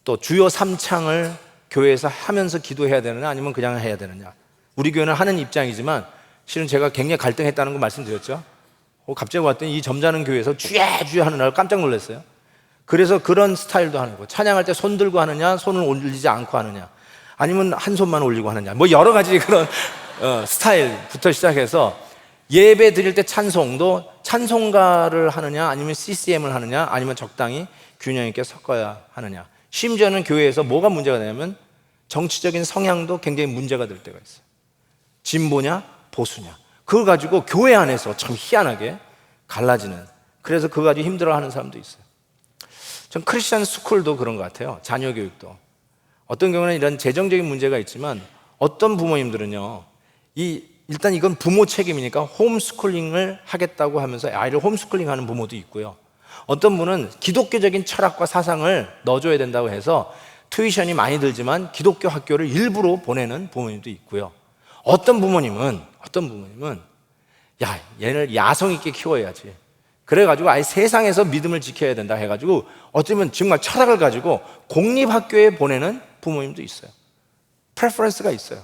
또 주요 3창을 교회에서 하면서 기도해야 되느냐 아니면 그냥 해야 되느냐. 우리 교회는 하는 입장이지만 실은 제가 굉장히 갈등했다는 거 말씀드렸죠. 갑자기 왔더니 이 점잖은 교회에서 주야 주야 하는 날 깜짝 놀랐어요. 그래서 그런 스타일도 하는 거, 찬양할 때 손 들고 하느냐 손을 올리지 않고 하느냐, 아니면 한 손만 올리고 하느냐, 뭐 여러 가지 그런 스타일부터 시작해서 예배 드릴 때 찬송도 찬송가를 하느냐 아니면 CCM을 하느냐 아니면 적당히 균형 있게 섞어야 하느냐. 심지어는 교회에서 뭐가 문제가 되냐면 정치적인 성향도 굉장히 문제가 될 때가 있어요. 진보냐 보수냐, 그걸 가지고 교회 안에서 참 희한하게 갈라지는, 그래서 그거 가지고 힘들어하는 사람도 있어요. 전 크리스천 스쿨도 그런 것 같아요. 자녀 교육도 어떤 경우는 이런 재정적인 문제가 있지만 어떤 부모님들은요, 일단 이건 부모 책임이니까 홈스쿨링을 하겠다고 하면서 아이를 홈스쿨링 하는 부모도 있고요, 어떤 분은 기독교적인 철학과 사상을 넣어줘야 된다고 해서 튜이션이 많이 들지만 기독교 학교를 일부러 보내는 부모님도 있고요, 어떤 부모님은 야, 얘를 야성 있게 키워야지, 그래가지고 아예 세상에서 믿음을 지켜야 된다 해가지고 어쩌면 정말 철학을 가지고 공립학교에 보내는 부모님도 있어요. 프레퍼런스가 있어요.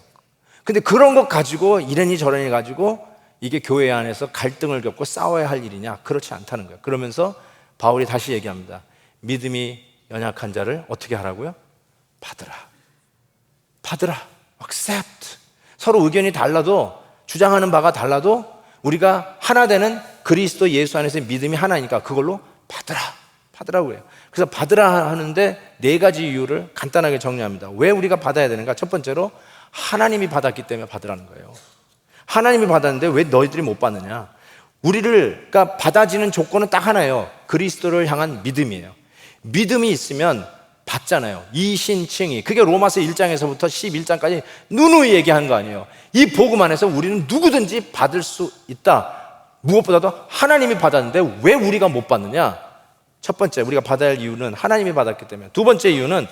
근데 그런 것 가지고 이러니 저러니 가지고 이게 교회 안에서 갈등을 겪고 싸워야 할 일이냐? 그렇지 않다는 거예요. 그러면서 바울이 다시 얘기합니다. 믿음이 연약한 자를 어떻게 하라고요? 받으라. accept. 서로 의견이 달라도, 주장하는 바가 달라도 우리가 하나 되는 그리스도 예수 안에서의 믿음이 하나니까 그걸로 받으라고 해요. 그래서 받으라 하는데 네 가지 이유를 간단하게 정리합니다. 왜 우리가 받아야 되는가? 첫 번째로 하나님이 받았기 때문에 받으라는 거예요. 하나님이 받았는데 왜 너희들이 못 받느냐? 그러니까 받아지는 조건은 딱 하나예요. 그리스도를 향한 믿음이에요. 믿음이 있으면 받잖아요. 이신칭의. 그게 로마서 1장에서부터 11장까지 누누이 얘기한 거 아니에요. 이 복음 안에서 우리는 누구든지 받을 수 있다. 무엇보다도 하나님이 받았는데 왜 우리가 못 받느냐? 첫 번째, 우리가 받아야 할 이유는 하나님이 받았기 때문에. 두 번째 이유는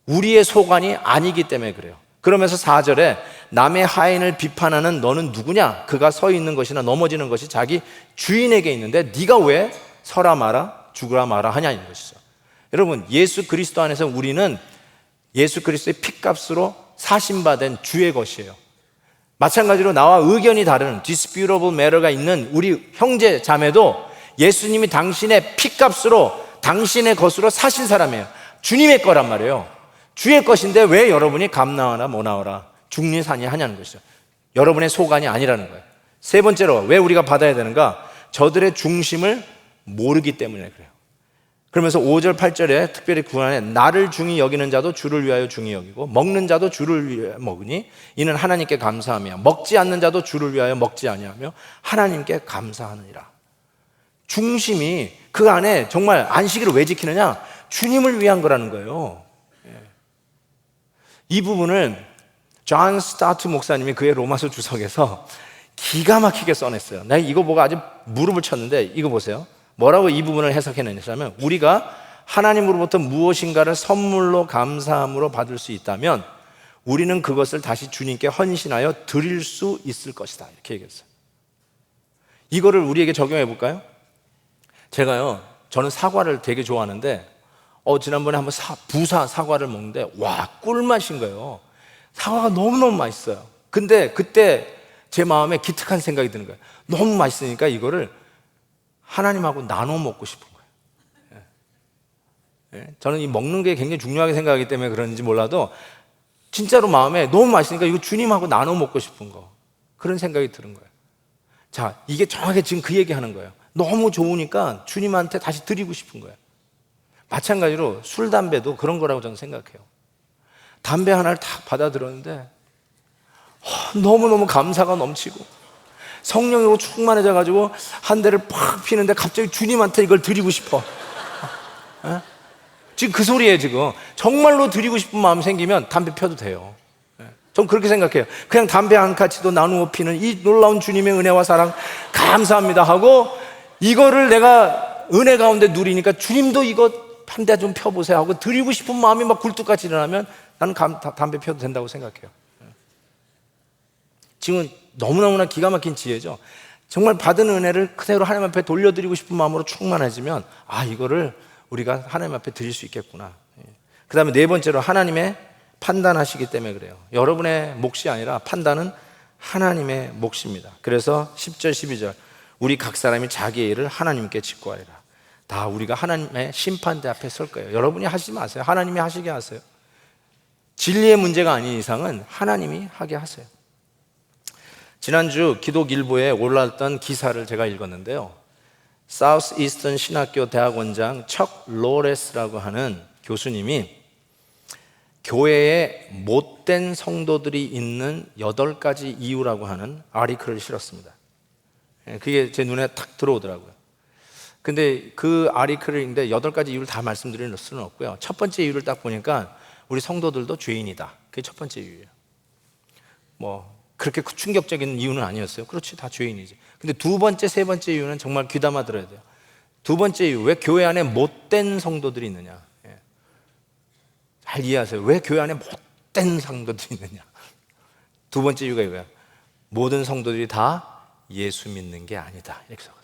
우리의 소관이 아니기 때문에 그래요. 그러면서 4절에 남의 하인을 비판하는 너는 누구냐? 그가 서 있는 것이나 넘어지는 것이 자기 주인에게 있는데 네가 왜 서라 마라 죽으라 마라 하냐는 것이죠. 여러분, 예수 그리스도 안에서 우리는 예수 그리스도의 피값으로 사심받은 주의 것이에요. 마찬가지로 나와 의견이 다른 disputable matter가 있는 우리 형제 자매도 예수님이 당신의 피값으로 당신의 것으로 사신 사람이에요. 주님의 거란 말이에요. 주의 것인데 왜 여러분이 감 나와라 뭐 나와라 중리산이 하냐는 것이죠. 여러분의 소관이 아니라는 거예요. 세 번째로 왜 우리가 받아야 되는가? 저들의 중심을 모르기 때문에 그래요. 그러면서 5절 8절에 특별히 구안에 나를 중히 여기는 자도 주를 위하여 중히 여기고 먹는 자도 주를 위하여 먹으니 이는 하나님께 감사하며 먹지 않는 자도 주를 위하여 먹지 아니하며 하나님께 감사하느니라. 중심이 그 안에 정말 안식일을 왜 지키느냐? 주님을 위한 거라는 거예요. 이 부분을 존 스타트 목사님이 그의 로마서 주석에서 기가 막히게 써냈어요. 내가 이거 보고 아주 무릎을 쳤는데 이거 보세요. 뭐라고 이 부분을 해석해내냐면 우리가 하나님으로부터 무엇인가를 선물로 감사함으로 받을 수 있다면 우리는 그것을 다시 주님께 헌신하여 드릴 수 있을 것이다. 이렇게 얘기했어요. 이거를 우리에게 적용해 볼까요? 저는 사과를 되게 좋아하는데 지난번에 한번 부사 사과를 먹는데 와, 꿀맛인 거예요. 사과가 너무너무 맛있어요. 근데 그때 제 마음에 기특한 생각이 드는 거예요. 너무 맛있으니까 이거를 하나님하고 나눠 먹고 싶은 거예요. 저는 이 먹는 게 굉장히 중요하게 생각하기 때문에 그런지 몰라도 진짜로 마음에 너무 맛있으니까 이거 주님하고 나눠 먹고 싶은 거, 그런 생각이 드는 거예요. 자, 이게 정확하게 지금 그 얘기 하는 거예요. 너무 좋으니까 주님한테 다시 드리고 싶은 거예요. 마찬가지로 술, 담배도 그런 거라고 저는 생각해요. 담배 하나를 딱 받아 들었는데 너무너무 감사가 넘치고 성령으로 충만해져 가지고 한 대를 팍 피는데 갑자기 주님한테 이걸 드리고 싶어. 지금 그 소리예요. 지금 정말로 드리고 싶은 마음 생기면 담배 펴도 돼요. 전 그렇게 생각해요. 그냥 담배 한 가지도 나누어 피는 이 놀라운 주님의 은혜와 사랑 감사합니다 하고 이거를 내가 은혜 가운데 누리니까 주님도 이거 한 대 좀 펴보세요 하고 드리고 싶은 마음이 막 굴뚝같이 일어나면 나는 담배 펴도 된다고 생각해요. 지금 너무너무나 기가 막힌 지혜죠. 정말 받은 은혜를 그대로 하나님 앞에 돌려드리고 싶은 마음으로 충만해지면 이거를 우리가 하나님 앞에 드릴 수 있겠구나. 그 다음에 네 번째로 하나님의 판단하시기 때문에 그래요. 여러분의 몫이 아니라 판단은 하나님의 몫입니다. 그래서 10절 12절 우리 각 사람이 자기의 일을 하나님께 직구하리라. 다 우리가 하나님의 심판대 앞에 설 거예요. 여러분이 하시지 마세요. 하나님이 하시게 하세요. 진리의 문제가 아닌 이상은 하나님이 하게 하세요. 지난주 기독일보에 올라왔던 기사를 제가 읽었는데요. 사우스 이스턴 신학교 대학원장 척 로레스라고 하는 교수님이 교회에 못된 성도들이 있는 8가지 이유라고 하는 아티클을 실었습니다. 그게 제 눈에 탁 들어오더라고요. 근데 그 아티클을 읽는데 8가지 이유를 다 말씀드릴 수는 없고요. 첫 번째 이유를 딱 보니까 우리 성도들도 죄인이다. 그게 첫 번째 이유예요. 그렇게 충격적인 이유는 아니었어요. 그렇지, 다 죄인이지. 근데 두 번째, 세 번째 이유는 정말 귀담아 들어야 돼요. 두 번째 이유, 왜 교회 안에 못된 성도들이 있느냐. 잘 이해하세요. 왜 교회 안에 못된 성도들이 있느냐. 두 번째 이유가 이거야. 모든 성도들이 다 예수 믿는 게 아니다. 이렇게 적었어요.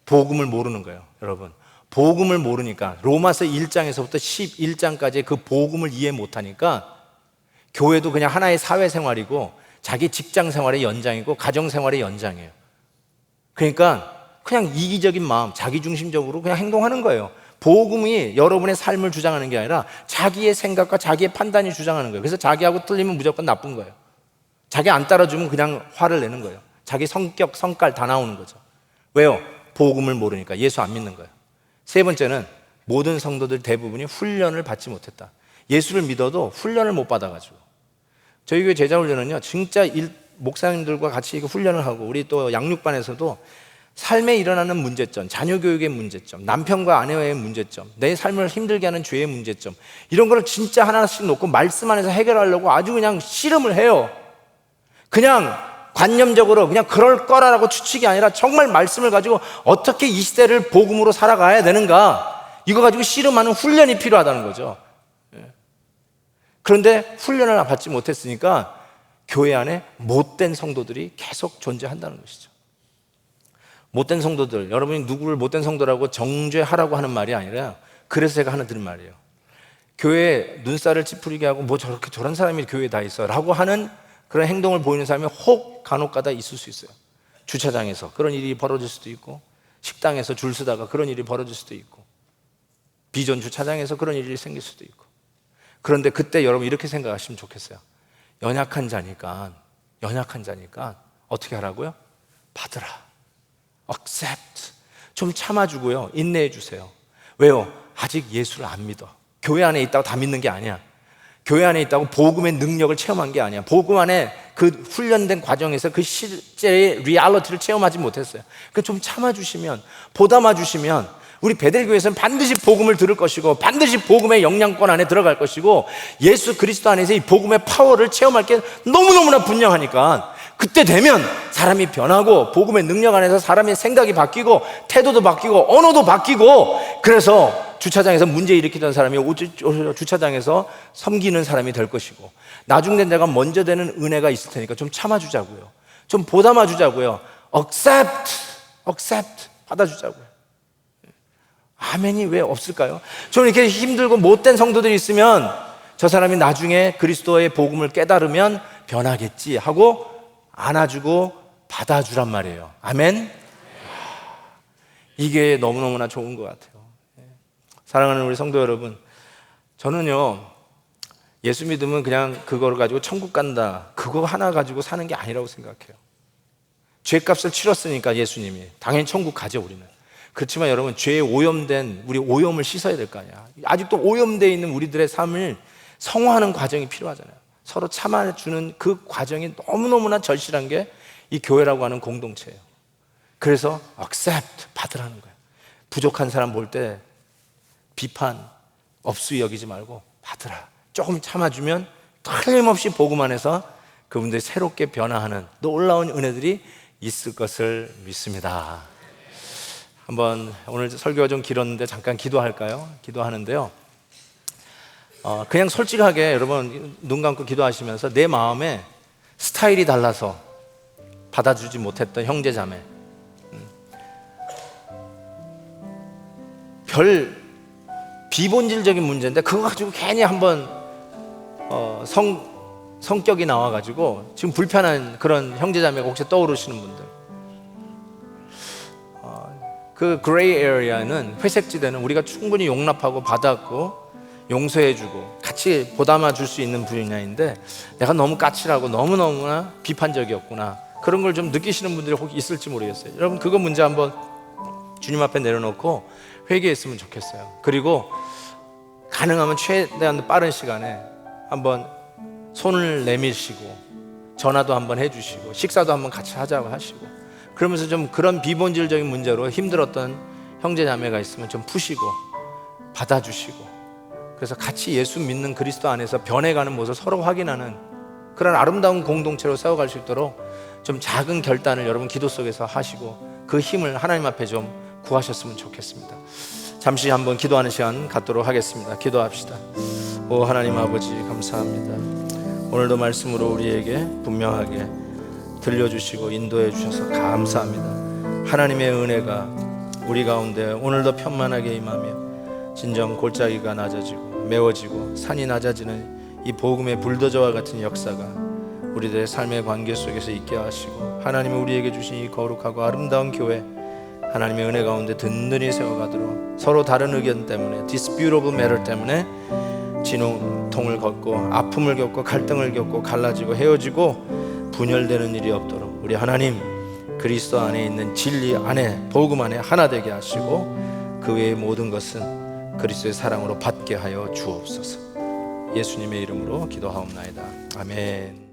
복음을 모르는 거예요, 여러분. 복음을 모르니까 로마서 1장에서부터 11장까지 그 복음을 이해 못하니까 교회도 그냥 하나의 사회생활이고 자기 직장생활의 연장이고 가정생활의 연장이에요. 그러니까 그냥 이기적인 마음, 자기중심적으로 그냥 행동하는 거예요. 복음이 여러분의 삶을 주장하는 게 아니라 자기의 생각과 자기의 판단이 주장하는 거예요. 그래서 자기하고 틀리면 무조건 나쁜 거예요. 자기 안 따라주면 그냥 화를 내는 거예요. 자기 성격, 성깔 다 나오는 거죠. 왜요? 복음을 모르니까. 예수 안 믿는 거예요. 세 번째는 모든 성도들 대부분이 훈련을 받지 못했다. 예수를 믿어도 훈련을 못 받아가지고. 저희 교회 제자훈련은요, 진짜 목사님들과 같이 훈련을 하고, 우리 또 양육반에서도 삶에 일어나는 문제점, 자녀교육의 문제점, 남편과 아내와의 문제점, 내 삶을 힘들게 하는 죄의 문제점, 이런 걸 진짜 하나씩 놓고 말씀 안에서 해결하려고 아주 그냥 씨름을 해요. 그냥 관념적으로 그냥 그럴 거라고 추측이 아니라 정말 말씀을 가지고 어떻게 이 시대를 복음으로 살아가야 되는가, 이거 가지고 씨름하는 훈련이 필요하다는 거죠. 그런데 훈련을 받지 못했으니까 교회 안에 못된 성도들이 계속 존재한다는 것이죠. 못된 성도들, 여러분이 누구를 못된 성도라고 정죄하라고 하는 말이 아니라, 그래서 제가 하나 드는 말이에요. 교회에 눈살을 찌푸리게 하고 뭐 저렇게 저런 사람이 교회에 다 있어 라고 하는 그런 행동을 보이는 사람이 혹 간혹가다 있을 수 있어요. 주차장에서 그런 일이 벌어질 수도 있고, 식당에서 줄 서다가 그런 일이 벌어질 수도 있고, 비전 주차장에서 그런 일이 생길 수도 있고. 그런데 그때 여러분 이렇게 생각하시면 좋겠어요. 연약한 자니까 어떻게 하라고요? 받으라. accept. 좀 참아주고요, 인내해 주세요. 왜요? 아직 예수를 안 믿어. 교회 안에 있다고 다 믿는 게 아니야. 교회 안에 있다고 복음의 능력을 체험한 게 아니야. 복음 안에 그 훈련된 과정에서 그 실제의 리얼리티를 체험하지 못했어요. 그 좀 참아주시면, 보담아주시면, 우리 베델교회에서는 반드시 복음을 들을 것이고, 반드시 복음의 영향권 안에 들어갈 것이고, 예수 그리스도 안에서 이 복음의 파워를 체험할 게 너무너무나 분명하니까, 그때 되면 사람이 변하고 복음의 능력 안에서 사람의 생각이 바뀌고 태도도 바뀌고 언어도 바뀌고, 그래서 주차장에서 문제 일으키던 사람이 주차장에서 섬기는 사람이 될 것이고, 나중에 내가 먼저 되는 은혜가 있을 테니까 좀 참아주자고요, 좀 보담아주자고요, accept 받아주자고요. 아멘이 왜 없을까요? 저는 이렇게 힘들고 못된 성도들이 있으면 저 사람이 나중에 그리스도의 복음을 깨달으면 변하겠지 하고 안아주고 받아주란 말이에요. 아멘. 이게 너무너무나 좋은 것 같아요. 사랑하는 우리 성도 여러분, 저는요, 예수 믿으면 그냥 그걸 가지고 천국 간다, 그거 하나 가지고 사는 게 아니라고 생각해요. 죄값을 치렀으니까 예수님이 당연히 천국 가죠, 우리는. 그렇지만 여러분, 죄에 오염된 우리 오염을 씻어야 될 거 아니야. 아직도 오염되어 있는 우리들의 삶을 성화하는 과정이 필요하잖아요. 서로 참아주는 그 과정이 너무너무나 절실한 게 이 교회라고 하는 공동체예요. 그래서 accept, 받으라는 거예요. 부족한 사람 볼 때 비판, 업수이 여기지 말고 받으라. 조금 참아주면 틀림없이 복음 안에서 그분들이 새롭게 변화하는 놀라운 은혜들이 있을 것을 믿습니다. 한번, 오늘 설교가 좀 길었는데 잠깐 기도할까요? 기도하는데요, 그냥 솔직하게 여러분 눈 감고 기도하시면서 내 마음에 스타일이 달라서 받아주지 못했던 형제 자매, 별 비본질적인 문제인데 그거 가지고 괜히 한번 성격이 나와가지고 지금 불편한 그런 형제 자매가 혹시 떠오르시는 분들, 그 그레이 에리아는, 회색 지대는 우리가 충분히 용납하고 받았고 용서해주고 같이 보담아 줄 수 있는 분야인데, 내가 너무 까칠하고 너무너무나 비판적이었구나, 그런 걸 좀 느끼시는 분들이 혹 있을지 모르겠어요. 여러분, 그거 문제 한번 주님 앞에 내려놓고 회개했으면 좋겠어요. 그리고 가능하면 최대한 빠른 시간에 한번 손을 내밀시고 전화도 한번 해주시고 식사도 한번 같이 하자고 하시고, 그러면서 좀 그런 비본질적인 문제로 힘들었던 형제 자매가 있으면 좀 푸시고 받아주시고, 그래서 같이 예수 믿는 그리스도 안에서 변해가는 모습을 서로 확인하는 그런 아름다운 공동체로 세워갈 수 있도록 좀 작은 결단을 여러분 기도 속에서 하시고 그 힘을 하나님 앞에 좀 구하셨으면 좋겠습니다. 잠시 한번 기도하는 시간 갖도록 하겠습니다. 기도합시다. 오 하나님 아버지, 감사합니다. 오늘도 말씀으로 우리에게 분명하게 들려주시고 인도해 주셔서 감사합니다. 하나님의 은혜가 우리 가운데 오늘도 편만하게 임하며 진정 골짜기가 낮아지고 메워지고 산이 낮아지는 이 복음의 불도저와 같은 역사가 우리들의 삶의 관계 속에서 있게 하시고, 하나님이 우리에게 주신 이 거룩하고 아름다운 교회, 하나님의 은혜 가운데 든든히 세워가도록, 서로 다른 의견 때문에, disputable matter 때문에 진통을 겪고 아픔을 겪고 갈등을 겪고 갈라지고 헤어지고 분열되는 일이 없도록 우리 하나님 그리스도 안에 있는 진리 안에, 복음 안에 하나 되게 하시고, 그 외의 모든 것은 그리스도의 사랑으로 받게 하여 주옵소서. 예수님의 이름으로 기도하옵나이다. 아멘.